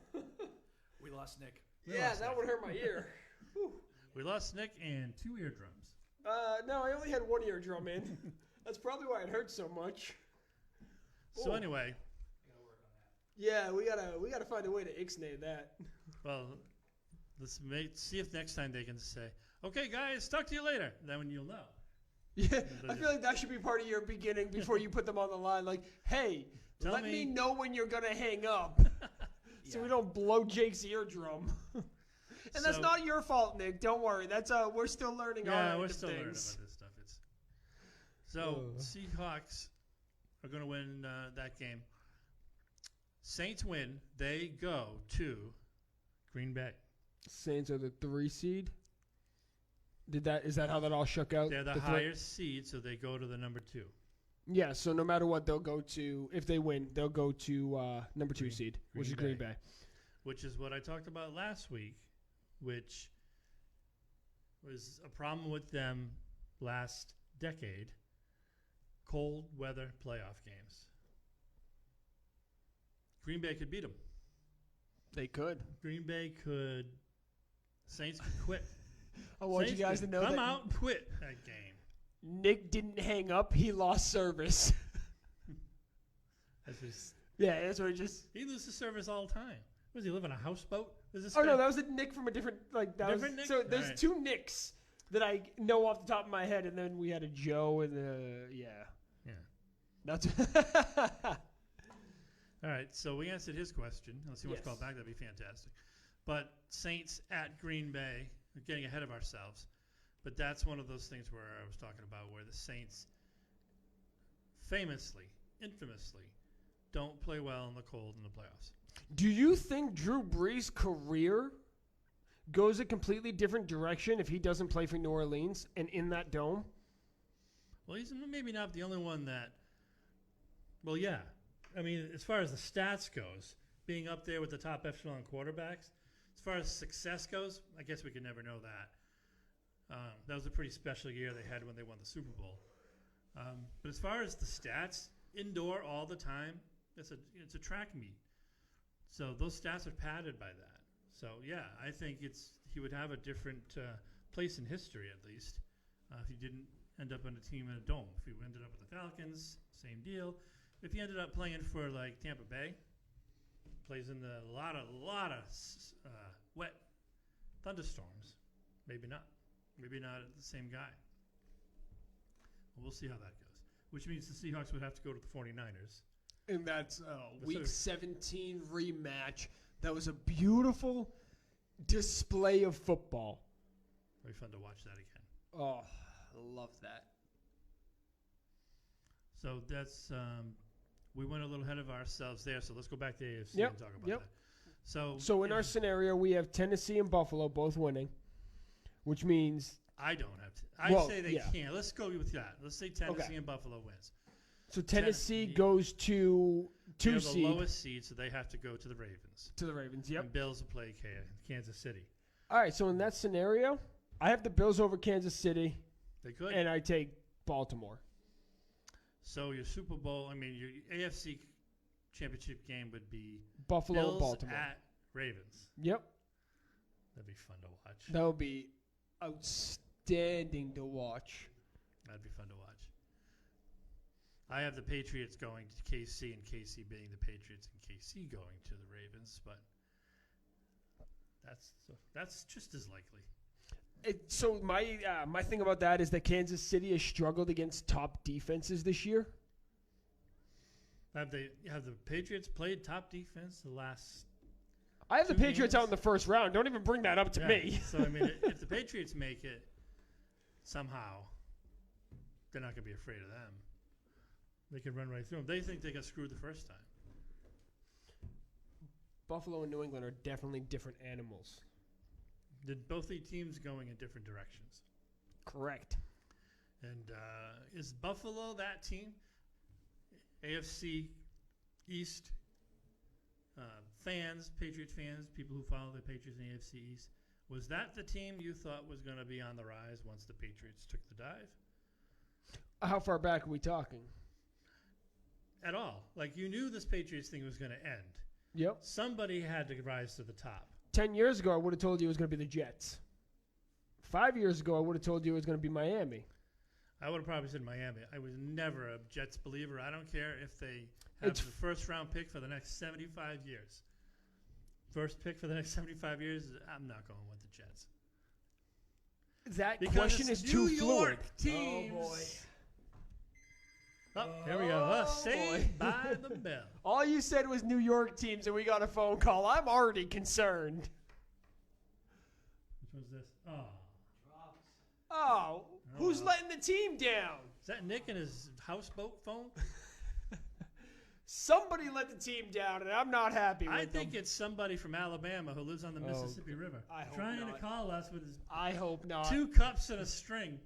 We lost Nick. Yeah, that would hurt my ear. Whew. We lost Nick and 2 eardrums. No, I only had one eardrum in. That's probably why it hurt so much. So Oh. anyway, Yeah, we gotta find a way to ixnay that. well, see if next time they can say, "Okay, guys, talk to you later." Then when you'll know. Yeah, I feel like that should be part of your beginning before you put them on the line. Like, hey, Tell let me- me know when you're gonna hang up, so we don't blow Jake's eardrum. And that's So- not your fault, Nick. Don't worry. That's we're still learning all Yeah, kinds we're of still learning about things. this stuff. So Ugh. Seahawks are going to win that game. Saints win. They go to Green Bay. Saints are the 3 seed. Is that how that all shook out? They're the three- higher seed, so they go to the number 2. Yeah, so no matter what, they'll go to, if they win, they'll go to number 2 seed, which is Green Green Bay. Which is what I talked about last week, which was a problem with them last decade. Cold weather playoff games. Green Bay could beat them. They could. Green Bay could. Saints could quit. I want you Saints guys to could know come that out and quit that game. Nick didn't hang up. He lost service. That's just, Yeah, that's what it just. he loses service all the time. Does he live on a houseboat? Is this Oh, no, guy- that was a Nick from a different. Like, that Different was, Nick? So there's Alright. 2 Nicks that I know off the top of my head, and then we had a Joe and yeah. Yeah. That's. All right, so we answered his question. Let's see what's Yes. called back. That'd be fantastic. But Saints at Green Bay, we're getting ahead of ourselves. But that's one of those things where I was talking about where the Saints famously, infamously, don't play well in the cold in the playoffs. Do you think Drew Brees' career goes a completely different direction if he doesn't play for New Orleans and in that dome? Well, he's maybe not the only one that. Well, yeah. I mean, as far as the stats goes, being up there with the top echelon quarterbacks, as far as success goes, I guess we could never know that. That was a pretty special year they had when they won the Super Bowl. But as far as the stats, indoor all the time, it's a track meet. So those stats are padded by that. So yeah, I think he would have a different place in history at least if he didn't end up on a team in a dome. If he ended up with the Falcons, same deal. If he ended up playing for like Tampa Bay, plays in the lot of wet thunderstorms, maybe not. Maybe not the same guy. Well, we'll see how that goes. Which means the Seahawks would have to go to the 49ers. And that's Week so- 17 rematch. That was a beautiful display of football. Very fun to watch that again. Oh, I love that. So that's we went a little ahead of ourselves there. So let's go back to AFC Yep, and talk about yep. that. So So in our scenario, we have Tennessee and Buffalo both winning, which means I don't have to. I Well, say they yeah. can't. Let's go with that. Let's say Tennessee Okay. and Buffalo wins. so Tennessee Tennessee- goes to They're 2 the seed lowest seed, so they have to go to the Ravens. to the Ravens. Yep. And Bills will play Kansas City. All right. So in that scenario, I have the Bills over Kansas City, They could. and I take Baltimore. So your Super Bowl, your AFC championship game would be Buffalo and Bills Baltimore. at Ravens. Yep. That'd be fun to watch. That would be outstanding to watch. That'd be fun to watch. I have the Patriots going to KC and KC being the Patriots and KC going to the Ravens, but that's just as likely. So my thing about that is that Kansas City has struggled against top defenses this year. Have the Patriots played top defense the last? I have the 2 Patriots games? out in the first round. Don't even bring that up to Yeah. me. So if the Patriots make it somehow, they're not going to be afraid of them. They can run right through them. They think they got screwed the first time. Buffalo and New England are definitely different animals. Both the teams going in different directions. Correct. And is Buffalo that team? AFC East fans, Patriots fans, people who follow the Patriots in the AFC East, was that the team you thought was going to be on the rise once the Patriots took the dive? How far back are we talking? At all. Like, you knew this Patriots thing was going to end. Yep. Somebody had to rise to the top. 10 years ago, I would have told you it was going to be the Jets. 5 years ago, I would have told you it was going to be Miami. I would have probably said Miami. I was never a Jets believer. I don't care if they have the first-round pick for the next 75 years. First pick for the next 75 years, I'm not going with the Jets. That Because question it's is too New fluid. York teams. Oh, boy. Oh, here we go. Saved by the bell. All you said was New York teams, and we got a phone call. I'm already concerned. Which one's this? Oh. Oh, who's well. letting the team down? Is that Nick and his houseboat phone? Somebody let the team down, and I'm not happy with I them. think it's somebody from Alabama who lives on the Mississippi River. I hope trying not. to call us with his I hope not. 2 cups and a string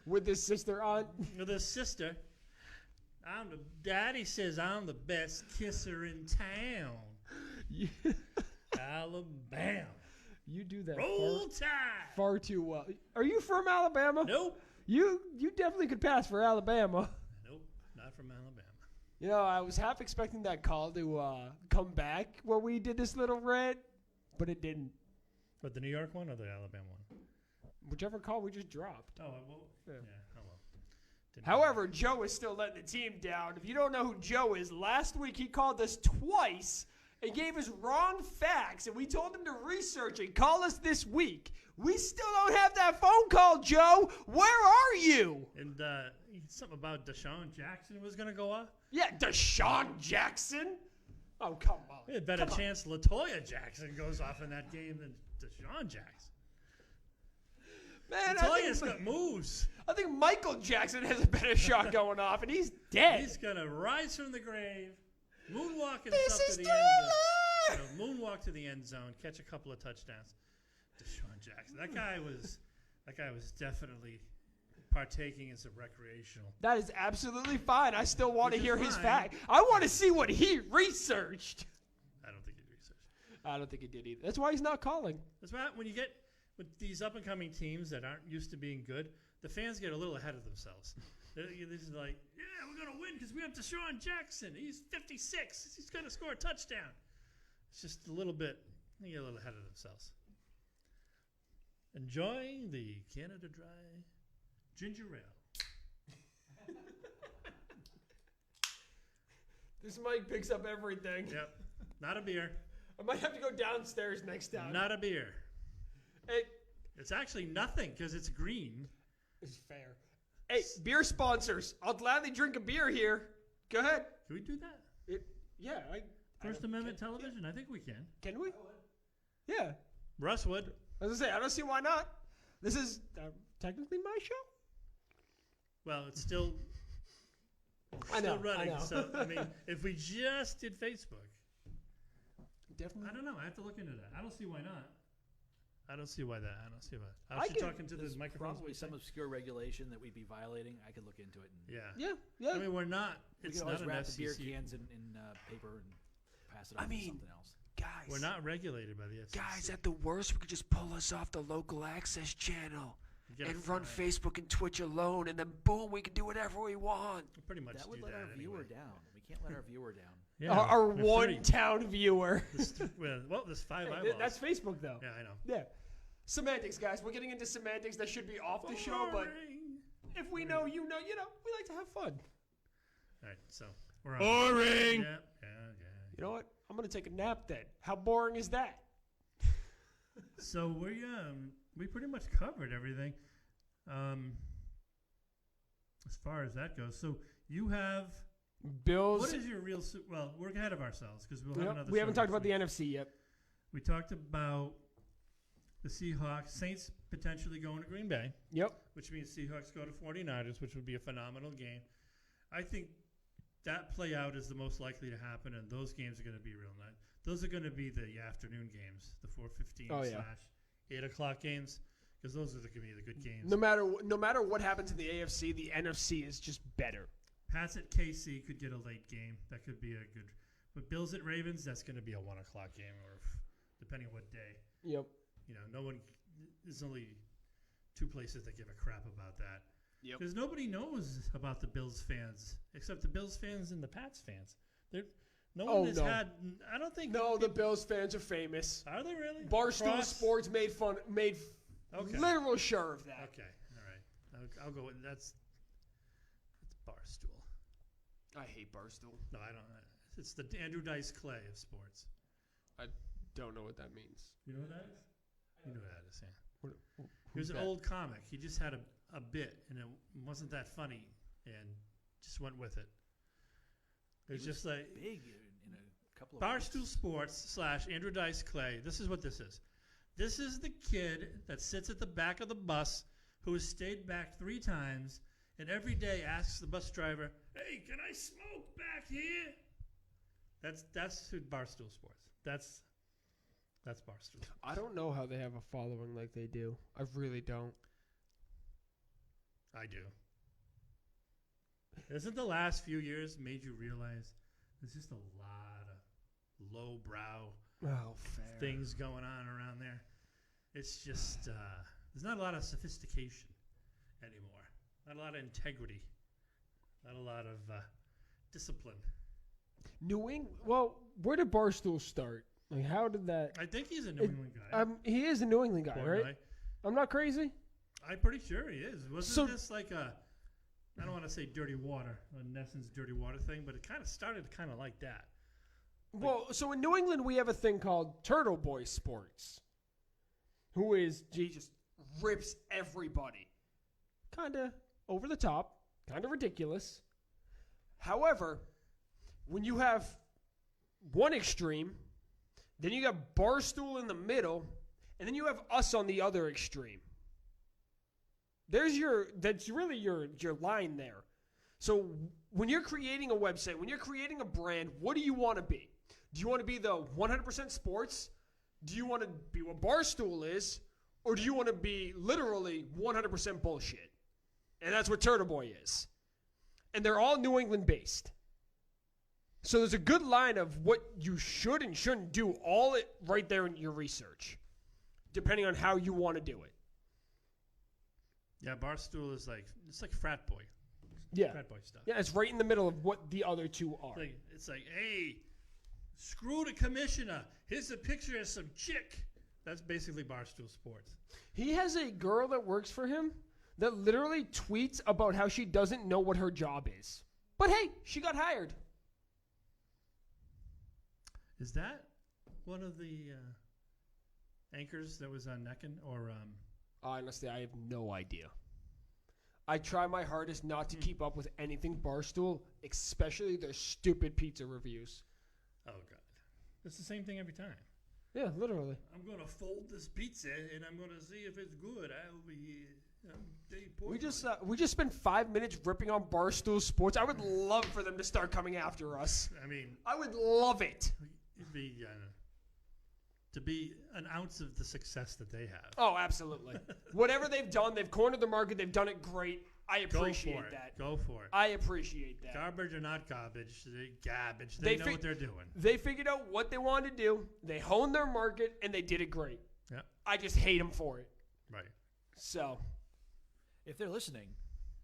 With his sister aunt. with his sister. Daddy says I'm the best kisser in town. Alabama. You do that Roll Tide. far too well. Are you from Alabama? Nope. You definitely could pass for Alabama. Nope. Not from Alabama. You know, I was half expecting that call to come back when we did this little rant, but it didn't. But the New York one or the Alabama one? Whichever call we just dropped. Oh, well. Yeah. Oh, well. Didn't However, Joe is still letting the team down. If you don't know who Joe is, last week he called us twice and gave us wrong facts, and we told him to research and call us this week. We still don't have that phone call, Joe. Where are you? And something about Deshaun Jackson was going to go off. Yeah, Deshaun Jackson. Oh, come on. We had a better Come on. chance LaToya Jackson goes off in that game than Deshaun Jackson. Man, LaToya's got moves. I think Michael Jackson has a better shot going off, and he's dead. He's going to rise from the grave, moonwalk This himself is to the end Thriller! zone. Moonwalk to the end zone, catch a couple of touchdowns. Deshaun Jackson. That guy was definitely partaking in some recreational. That is absolutely fine. I still want to Which is hear his fine. fact. I want to see what he researched. I don't think he researched. I don't think he did either. That's why he's not calling. That's why when you get with these up and coming teams that aren't used to being good, the fans get a little ahead of themselves. They're just like, yeah, we're gonna win because we have Deshaun Jackson. He's 56. He's gonna score a touchdown. It's just a little bit. They get a little ahead of themselves. Enjoying the Canada Dry ginger ale. This mic picks up everything. Yep. Not a beer. I might have to go downstairs next time. Not a beer. Hey, It's actually nothing because it's green. it's fair. Hey, beer sponsors. I'll gladly drink a beer here. Go ahead. Can we do that? Yeah. First Amendment television? I think we can. Can we? Yeah. Russ would. As I say, I don't see why not. This is technically my show. Well, it's still I know. running. I know. So I mean, if we just did Facebook, Definitely. I don't know. I have to look into that. I don't see why not. I don't see why that. I don't see why. I I was can- talking to the There's microphone. probably some obscure regulation that we'd be violating. I could look into it. And Yeah. Yeah. I mean, we're not. we It's could not always an wrap the beer FCC. cans in paper and pass it I on mean, to something else. Guys. We're not regulated by the FCC. Guys, at the worst, we could just pull us off the local access channel. Get and it run right. Facebook and Twitch alone, and then boom, we can do whatever we want. We'll pretty much That would do let that our anyway. viewer down. We can't let our viewer down. Yeah, Our we have one three. town viewer. Well, there's 5 Hey, eyeballs. that's Facebook, though. Yeah, I know. Yeah. Semantics, guys. We're getting into semantics that should be off the show, but Boring. if we know, you know, we like to have fun. All right, so we're on. Boring. Yeah. You know what? I'm going to take a nap then. How boring is that? So we pretty much covered everything, as far as that goes. So you have Bills. what is your real? Well, we're ahead of ourselves because we'll have another. we haven't show talked about next the week. NFC yet. We talked about the Seahawks, Saints potentially going to Green Bay, Yep. which means Seahawks go to 49ers, which would be a phenomenal game. I think that play out is the most likely to happen, and those games are going to be real nice. Those are going to be the afternoon games, the 4:15 Oh, yeah. / 8 o'clock games, because those are going to be the good games. No matter what happens in the AFC, the NFC is just better. Pats at KC could get a late game. That could be a good. But Bills at Ravens, that's going to be a 1 o'clock game, or depending on what day. Yep. No one. There's only 2 places that give a crap about that. Yep. Because nobody knows about the Bills fans except the Bills fans and the Pats fans. No one has had. I don't think. No, the Bills fans are famous. Are they really? Barstool Cross? Sports made Okay. literal sure of that. Okay. All right. I'll go with that's Barstool. I hate Barstool. No, I don't. It's the Andrew Dice Clay of sports. I don't know what that means. You know what that is? You know what that is, yeah. He Who's was an that? old comic. He just had a bit, and it wasn't that funny, and just went with it. It was just like Big in a couple of Barstool weeks. Sports / Andrew Dice Clay. This is what this is. This is the kid that sits at the back of the bus who has stayed back 3 times and every day asks the bus driver, "Hey, can I smoke back here?" That's who Barstool Sports. That's Barstool. I don't know how they have a following like they do. I really don't. I do. Isn't the last few years made you realize there's just a lot of lowbrow Oh, fair. things going on around there? It's just there's not a lot of sophistication anymore. Not a lot of integrity. Not a lot of discipline. New England. Well, where did Barstool start? Like, how did that? I think he's a New England guy. He is a New England guy, Poor right? guy. I'm not crazy. I'm pretty sure he is. Wasn't So- this like a, I don't want to say dirty water, a Nesson's dirty water thing, but it kind of started kind of like that. Well, so in New England, we have a thing called Turtle Boy Sports, who is, he just rips everybody. Kind of over the top, kind of ridiculous. However, when you have one extreme, then you got Barstool in the middle, and then you have us on the other extreme. That's really your line there. So when you're creating a website, when you're creating a brand, what do you want to be? Do you want to be the 100% sports? Do you want to be what Barstool is? Or do you want to be literally 100% bullshit? And that's what Turtle Boy is. And they're all New England based. So there's a good line of what you should and shouldn't do, all it right there in your research, depending on how you want to do it. Yeah, Barstool is it's like frat boy. Yeah. Frat boy stuff. Yeah, it's right in the middle of what the other two are. It's like, hey, screw the commissioner. Here's a picture of some chick. That's basically Barstool Sports. He has a girl that works for him that literally tweets about how she doesn't know what her job is. But hey, she got hired. Is that one of the anchors that was on Neckin? Or Honestly, I have no idea. I try my hardest not to keep up with anything Barstool, especially their stupid pizza reviews. oh god, it's the same thing every time. Yeah, literally. I'm gonna fold this pizza and I'm gonna see if it's good. I'll be We just spent 5 minutes ripping on Barstool Sports. I would love for them to start coming after us. I mean, I would love it. it'd be to be an ounce of the success that they have. Oh, absolutely. Whatever they've done, they've cornered the market. They've done it great. I appreciate Go for it. that. Go for it. I appreciate that. Garbage or not garbage, garbage. They know what they're doing. They figured out what they wanted to do. They honed their market, and they did it great. Yeah. I just hate them for it. Right. So, If they're listening,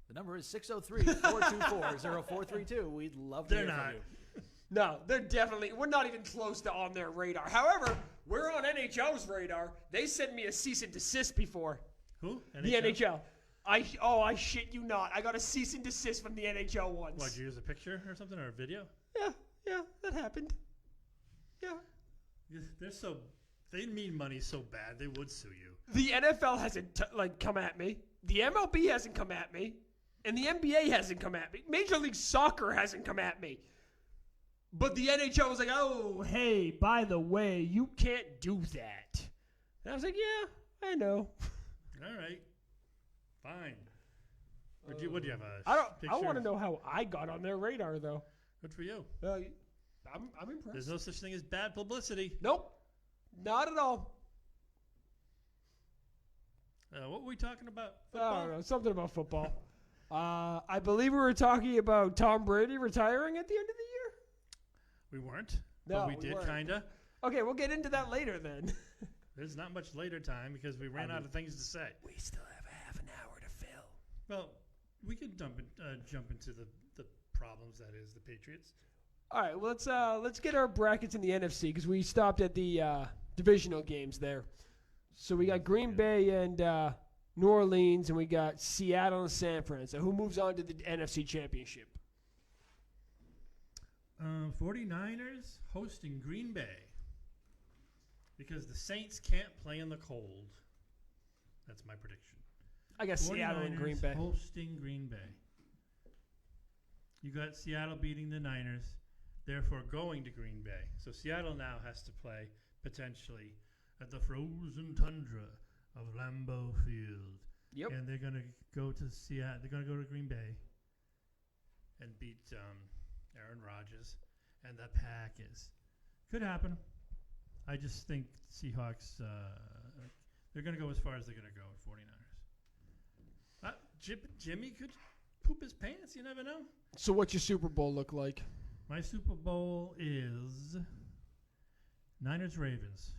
the number is 603-424-0432. We'd love to They're hear not. from you. No, we're not even close to on their radar. However, we're on NHL's radar. They sent me a cease and desist before. Who? The NHL. I shit you not. I got a cease and desist from the NHL once. What, did you use a picture or something or a video? Yeah, that happened. Yeah. They mean money so bad they would sue you. The NFL hasn't come at me. The MLB hasn't come at me. And the NBA hasn't come at me. Major League Soccer hasn't come at me. But the NHL was like, oh, hey, by the way, you can't do that. And I was like, yeah, I know. All right. Fine. What do you have a I picture? want to know how I got on their radar, though. Good for you. I'm impressed. There's no such thing as bad publicity. Nope. Not at all. What were we talking about? I Football? don't know. Something about football. I believe we were talking about Tom Brady retiring at the end of the year. We weren't. No, but we we did, weren't. kind of. Okay, we'll get into that later then. There's not much later time because we ran out of things to say. We still have half an hour to fill. Well, we could jump into the problems that is the Patriots. All right, well, let's get our brackets in the NFC because we stopped at the divisional games there. So we got Green Bay and New Orleans, and we got Seattle and San Fran. So who moves on to the NFC Championship? 49ers hosting Green Bay because the Saints can't play in the cold. That's my prediction. I got Seattle and Green 49ers Bay. hosting Green Bay. You got Seattle beating the Niners, therefore going to Green Bay. So Seattle now has to play potentially at the frozen tundra of Lambeau Field. Yep. And they're going to go to Seattle. They're going to go to Green Bay and beat Aaron Rodgers and the Packers. Could happen. I just think Seahawks, they're going to go as far as they're going to go at 49ers. Jimmy could poop his pants. You never know. So what's your Super Bowl look like? My Super Bowl is Niners-Ravens.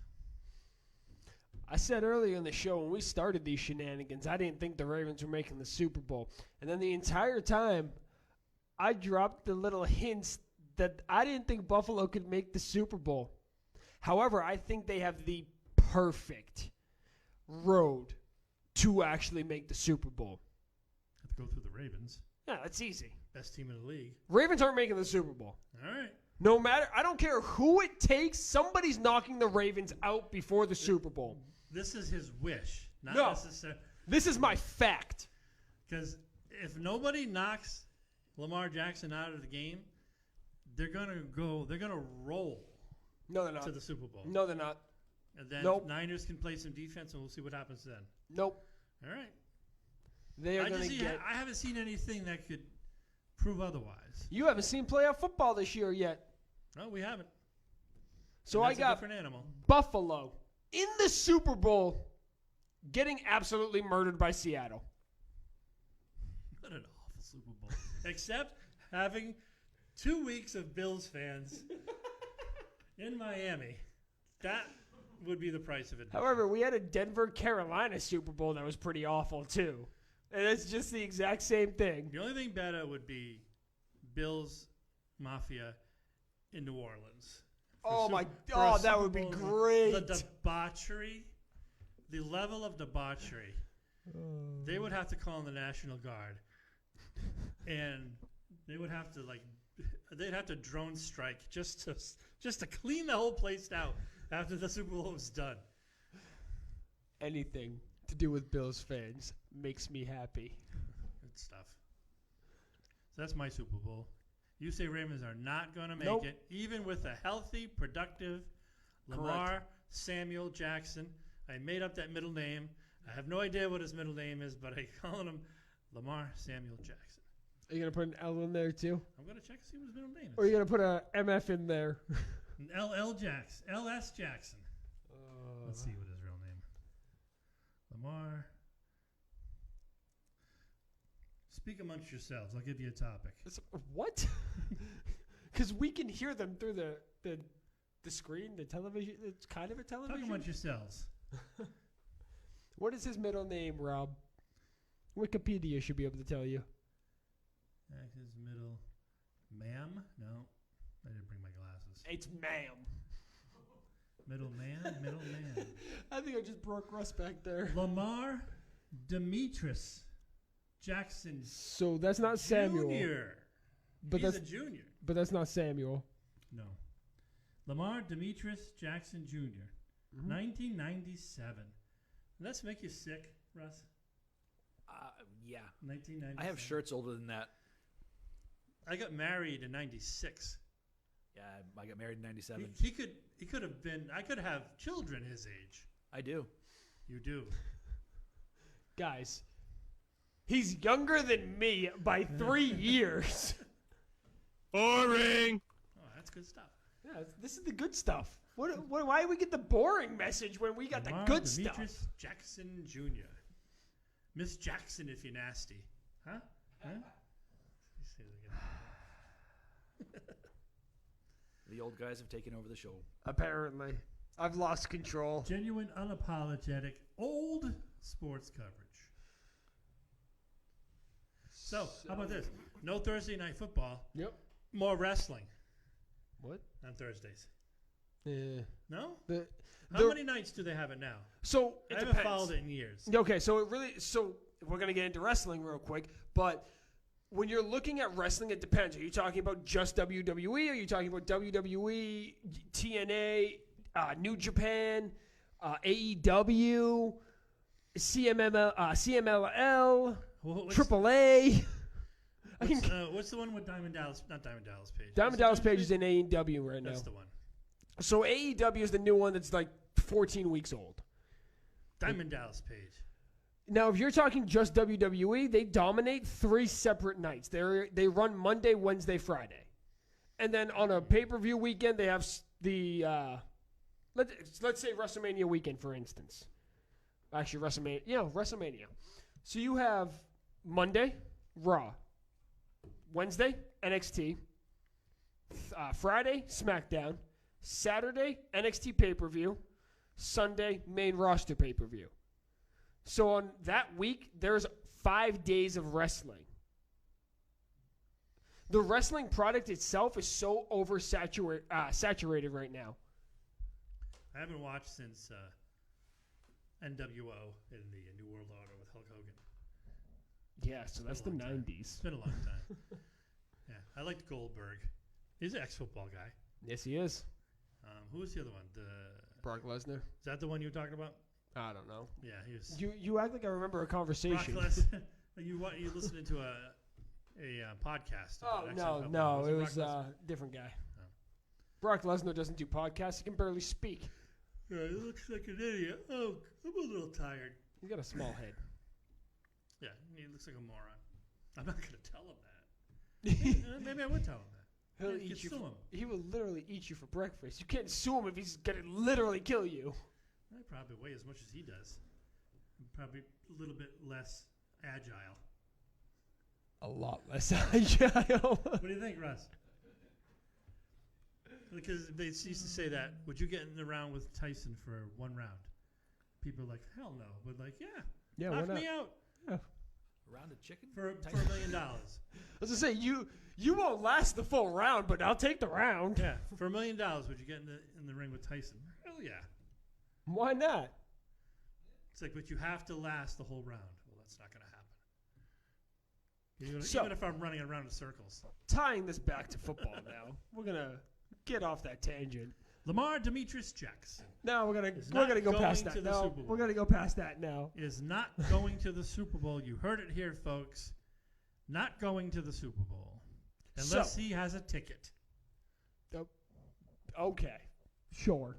I said earlier in the show when we started these shenanigans, I didn't think the Ravens were making the Super Bowl. And then the entire time, I dropped the little hints that I didn't think Buffalo could make the Super Bowl. However, I think they have the perfect road to actually make the Super Bowl. Have to go through the Ravens. Yeah, that's easy. Best team in the league. Ravens aren't making the Super Bowl. All right. No matter, I don't care who it takes, somebody's knocking the Ravens out before the Super Bowl. This is his wish, not No. necessarily. This is my fact. Because if nobody knocks Lamar Jackson out of the game, they're gonna roll No, they're not. to the Super Bowl. No, they're not. And then Nope. Niners can play some defense, and we'll see what happens then. Nope. All right. They are going to get. I haven't seen anything that could prove otherwise. You haven't seen playoff football this year yet. No, we haven't. So And I that's a got different animal. Buffalo in the Super Bowl getting absolutely murdered by Seattle. What an awful Super Bowl. Except having 2 weeks of Bills fans in Miami. That would be the price of it. However, we had a Denver-Carolina Super Bowl that was pretty awful too. And it's just the exact same thing. The only thing better would be Bills Mafia in New Orleans. Oh For my! Su- for a Oh, that Super would be Bowl, great. The debauchery, the level of debauchery. They would have to call in the National Guard, and they would have to they'd have to drone strike just to clean the whole place out after the Super Bowl was done. Anything to do with Bills fans makes me happy. Good stuff. So that's my Super Bowl. You say Ravens are not going to make Nope. it, even with a healthy, productive Lamar Samuel Jackson. I made up that middle name. I have no idea what his middle name is, but I call him Lamar Samuel Jackson. Are you going to put an L in there too? I'm going to check to see what his middle name is. Or are you going to put a MF in there? An LS Jackson. Let's see what his real name. Lamar. Speak amongst yourselves. I'll give you a topic. What? Because we can hear them through the screen, the television. It's kind of a television. Talk amongst yourselves. What is his middle name, Rob? Wikipedia should be able to tell you. His middle. Ma'am? No. I didn't bring my glasses. It's ma'am. Middle man? Middle man. I think I just broke Russ back there. Lamar Demetrius Jackson So that's not Samuel. Jr. But He's that's a junior. but that's not Samuel. No. Lamar Demetrius Jackson Jr. 1997. Does that make you sick, Russ? Yeah. 1997. I have shirts older than that. I got married in 96. Yeah, I got married in 97. He could have been. I could have children his age. I do. You do. Guys, he's younger than me by 3 years. Boring. Oh, that's good stuff. Yeah, this is the good stuff. Why do we get the boring message when we got Lamar the good Demetrius stuff? Jackson Jr. Miss Jackson, if you're nasty. Huh? Huh? Let me say it again. The old guys have taken over the show. Apparently. I've lost control. Genuine, unapologetic, old sports coverage. So, how about this? No Thursday night football. Yep. More wrestling What? on Thursdays. Yeah. No? The, How many nights do they have it now? So it I haven't depends. followed it in years. Okay, so we're gonna get into wrestling real quick, but when you're looking at wrestling, it depends. Are you talking about just WWE? Are you talking about WWE, TNA, New Japan, AEW, CMLL, What's, AAA? what's the one with Diamond Dallas? Not Diamond Dallas Page. Diamond Dallas Page is in AEW right now. That's the one. So AEW is the new one that's like 14 weeks old. Diamond Dallas Page. Now, if you're talking just WWE, they dominate 3 separate nights. They run Monday, Wednesday, Friday, and then on a pay-per-view weekend, they have the let's say WrestleMania weekend, for instance. Actually, WrestleMania. So you have Monday, Raw, Wednesday, NXT, Friday, SmackDown, Saturday, NXT pay-per-view, Sunday, main roster pay-per-view. So on that week, there's 5 days of wrestling. The wrestling product itself is so saturated right now. I haven't watched since NWO in the New World Order with Hulk Hogan. Yeah, so that's the been a long time. 90s. It's been a long time. Yeah, I liked Goldberg. He's an ex-football guy. Yes, he is. Who was the other one? Brock Lesnar. Is that the one you were talking about? I don't know. Yeah, he was. You act like I remember a Brock conversation. Lesnar. You listening to a podcast? Oh, about no, ex-football. no. It was Brock a Lesnar? different guy. Oh. Brock Lesnar doesn't do podcasts. He can barely speak. Yeah, he looks like an idiot. Oh, I'm a little tired. He's got a small head. Yeah, he looks like a moron. I'm not going to tell him that. Maybe I would tell him that. He'll You eat could you. sue him. He will literally eat you for breakfast. You can't sue him if he's gonna literally kill you. I probably weigh as much as he does. I'm probably a little bit less agile. A lot less agile. What do you think, Russ? Because they used to say that. Would you get in the round with Tyson for 1 round? People are like, hell no. But like, Yeah, knock why not? me out Round of chicken? for $1 million. I was gonna say you won't last the full round, but I'll take the round. Yeah, for $1 million, would you get in the ring with Tyson? Hell yeah. Why not? It's like, but you have to last the whole round. Well, that's not going to happen. So- Even if I'm running around in circles. Tying this back to football now, we're gonna get off that tangent. Lamar Demetrius Jackson No, we're Is gonna not go going past to that. the No, Super Bowl. we're gonna go past that now. is not going to the Super Bowl. You heard it here, folks. Not going to the Super Bowl. Unless he has a ticket. Okay, sure.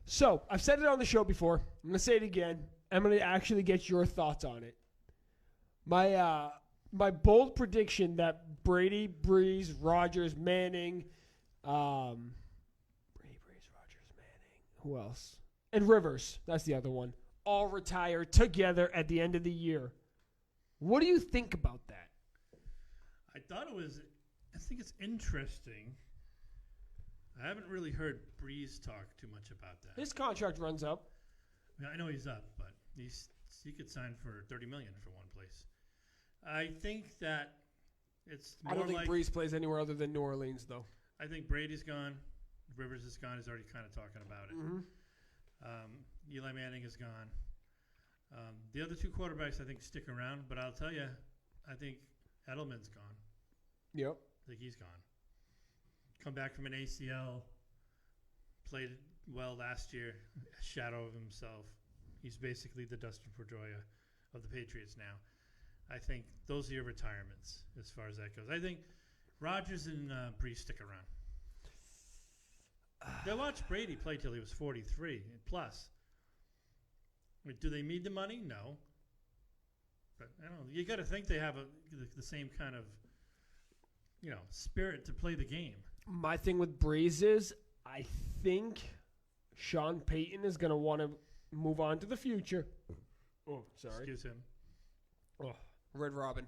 So I've said it on the show before. I'm gonna say it again. I'm gonna actually get your thoughts on it. My bold prediction that Brady, Breeze, Rodgers, Manning, who else? And Rivers, that's the other one, all retire together at the end of the year. What do you think about that? I think it's interesting. I haven't really heard Breeze talk too much about that. His contract runs up. I know he's up, but he's he could sign for $30 million for one place. I think that it's more I don't think like Breeze plays anywhere other than New Orleans, though. I think Brady's gone. Rivers is gone. He's already kind of talking about it. Mm-hmm. Eli Manning is gone. The other two quarterbacks, I think, stick around. But I'll tell you, I think Edelman's gone. Yep. I think he's gone. Come back from an ACL. Played well last year. A shadow of himself. He's basically the Dustin Pedroia of the Patriots now. I think those are your retirements as far as that goes. I think Rodgers and Brees stick around. They watched Brady play till he was 43 plus. I mean, do they need the money? No. But I don't know. You got to think they have the same kind of, spirit to play the game. My thing with Breeze is I think Sean Payton is going to want to move on to the future. Oh, sorry. Excuse him. Oh, Red Robin.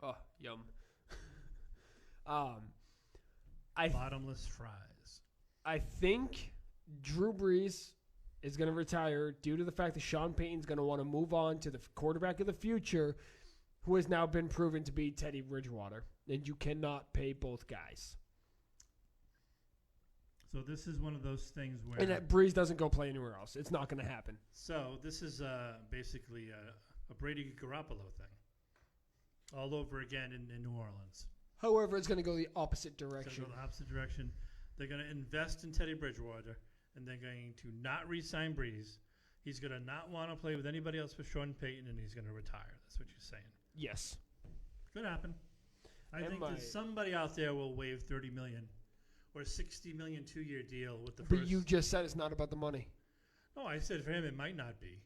Oh, yum. Bottomless fries. I think Drew Brees is going to retire due to the fact that Sean Payton's going to want to move on to the quarterback of the future, who has now been proven to be Teddy Bridgewater. And you cannot pay both guys. So this is one of those things where... And that Brees doesn't go play anywhere else. It's not going to happen. So this is basically a Brady Garoppolo thing. All over again in New Orleans. However, it's going to go the opposite It's direction. going to go the opposite direction. They're going to invest in Teddy Bridgewater, and they're going to not re-sign Breeze. He's going to not want to play with anybody else but Sean Payton, and he's going to retire. That's what you're saying. Yes. Could happen. I think that somebody out there will waive $30 million or $60 million 2-year deal with the first. But you just said it's not about the money. No, I said for him it might not be.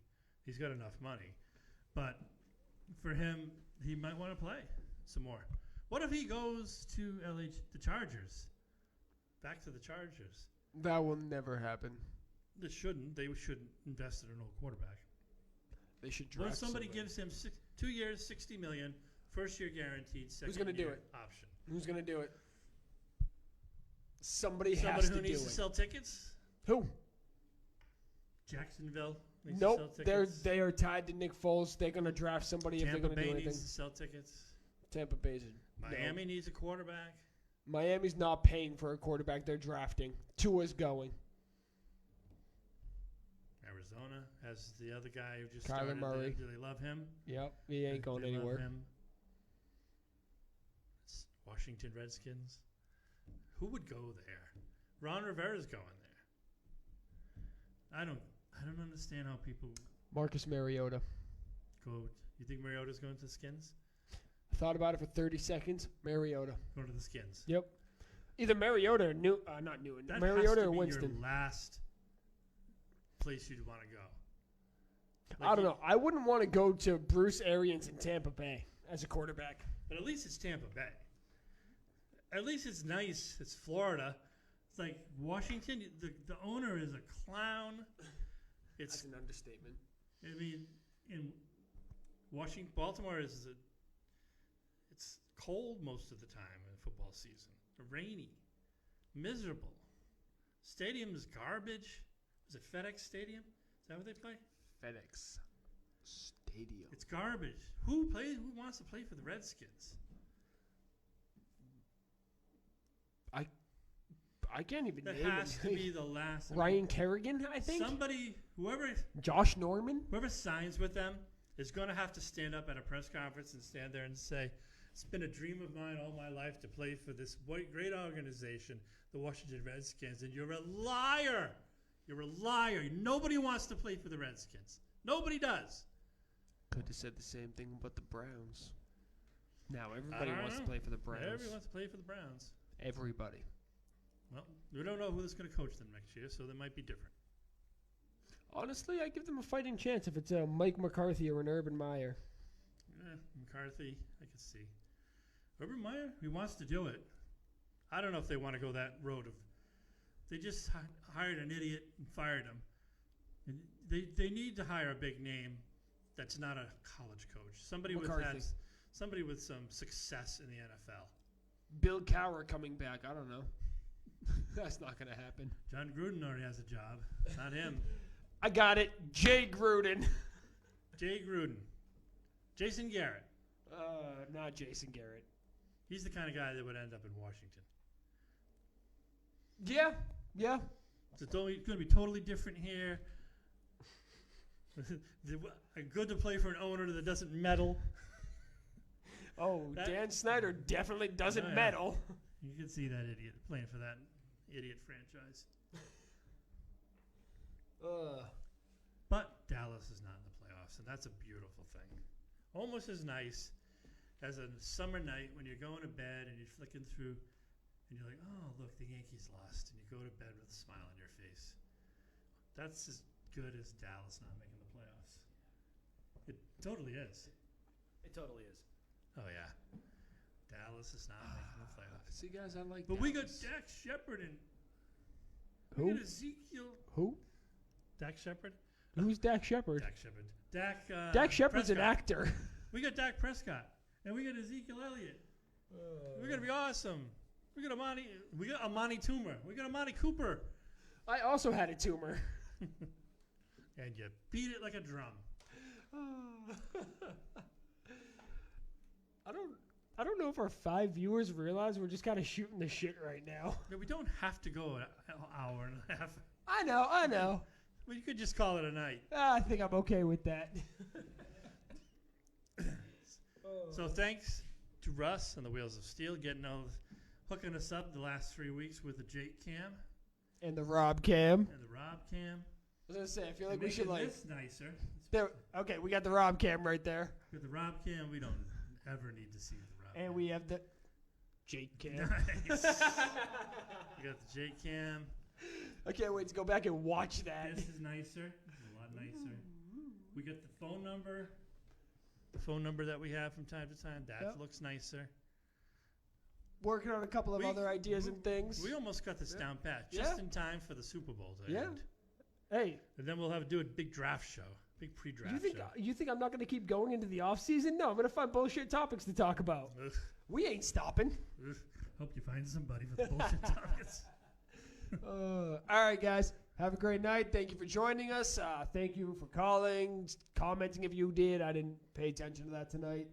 He's got enough money. But for him, he might want to play some more. What if he goes to the Chargers? Back to the Chargers. That will never happen. They shouldn't. They should invest in an old quarterback. They should What draft if somebody gives him 2 years, $60 million, first year guaranteed, Who's gonna do year it? option? Who's going to do it? Somebody Somebody has who to do needs it. to sell tickets? Who? Jacksonville needs to sell Nope. tickets. They are tied to Nick Foles. They're going to draft somebody if Tampa they're going to Bay do anything. needs to sell tickets. Tampa Bay's. Miami needs a quarterback. Miami's not paying for a quarterback. They're drafting. Tua's going. Arizona has the other guy who just Kyler started. Murray. Do they love him? Yep. He ain't going They love anywhere. him. It's Washington Redskins. Who would go there? Ron Rivera's going there. I don't understand how people Marcus Mariota. go. You think Mariota's going to the Skins? I thought about it for 30 seconds. Mariota. Go to the Skins. Yep. Either Mariota or not Newton. That Mariota has to or be Winston. your last place you'd want to go. I don't know. I wouldn't want to go to Bruce Arians in Tampa Bay as a quarterback. But at least it's Tampa Bay. At least it's nice. It's Florida. It's like Washington. The owner is a clown. That's It's. an understatement. I mean, in Washington, Baltimore it's cold most of the time in football season. Rainy, miserable. Stadium is garbage. Is it FedEx Stadium? Is that what they play? FedEx Stadium. It's garbage. Who wants to play for the Redskins? I can't even That name has to it. be the last. Ryan Kerrigan, I think. Somebody, Josh Norman. whoever signs with them is going to have to stand up at a press conference and stand there and say, "It's been a dream of mine all my life to play for this great organization, the Washington Redskins, and you're a liar. You're a liar. Nobody wants to play for the Redskins. Nobody does." Could have said the same thing about the Browns. Now everybody I don't wants know. to play for the Browns. Everybody wants to play for the Browns. Everybody. Well, we don't know who's going to coach them next year, so they might be different. Honestly, I give them a fighting chance if it's a Mike McCarthy or an Urban Meyer. McCarthy, I can see. Urban Meyer, he wants to do it. I don't know if they want to go that road of. They just hired an idiot and fired him. And they need to hire a big name that's not a college coach. Somebody McCarthy. somebody with some success in the NFL. Bill Cowher coming back. I don't know. That's not going to happen. John Gruden already has a job. Not him. I got it. Jay Gruden. Jay Gruden. Jason Garrett. Not Jason Garrett. He's the kind of guy that would end up in Washington. Yeah. It's going to be totally different here. Good to play for an owner that doesn't meddle. Oh, Dan Snyder definitely doesn't yeah. meddle. You can see that idiot playing for that idiot franchise. But Dallas is not in the playoffs, and that's a beautiful thing. Almost as nice as a summer night when you're going to bed and you're flicking through and you're like, oh, look, the Yankees lost, and you go to bed with a smile on your face. That's as good as Dallas not making the playoffs. It totally is. It totally is. Oh, yeah. Dallas is not making the playoffs. See, guys, I like But Dallas. we got Dak Shepard and Who? we got Ezekiel. Who? Dak Shepard? Who's Dak Shepard? Dak Shepard. Dak Shepard's an Prescott. actor. We got Dak Prescott. And we got Ezekiel Elliott. We're going to be awesome. We got Amani Toomer. We got Amani Cooper. I also had a tumor. And you beat it like a drum. I don't know if our 5 viewers realize we're just kind of shooting the shit right now. No, we don't have to go an hour and a half. I know. Well, you could just call it a night. I think I'm okay with that. So thanks to Russ and the Wheels of Steel hooking us up the last 3 weeks with the Jake Cam And the Rob Cam. and the Rob Cam. I was gonna say, I feel like And we should making like. this nicer. There, okay, we got the Rob Cam right there, With the Rob Cam, we don't ever need to see the Rob and Cam. we have the Jake Cam. Nice. We got the Jake Cam. I can't wait to go back and watch that. This is nicer. This is a lot nicer. We got the phone number. The phone number that we have from time to time. That Yep. looks nicer. Working on a couple of We- other ideas and things. We almost got this down pat just in time for the Super Bowl to Yeah. end. Hey, And then we'll have to do a big draft show. Big pre-draft show. you think I'm not gonna keep going into the off season? No, I'm gonna find bullshit topics to talk about. Ugh, We ain't stopping. ugh. Hope you find somebody with bullshit targets. All right, guys. Have a great night. Thank you for joining us. Thank you for calling, commenting if you did. I didn't pay attention to that tonight.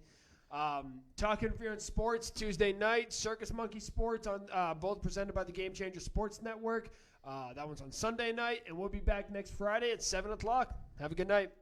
Talking for you on sports Tuesday night. Circus Monkey Sports on both presented by the Game Changer Sports Network. That one's on Sunday night, and we'll be back next Friday at 7 o'clock. Have a good night.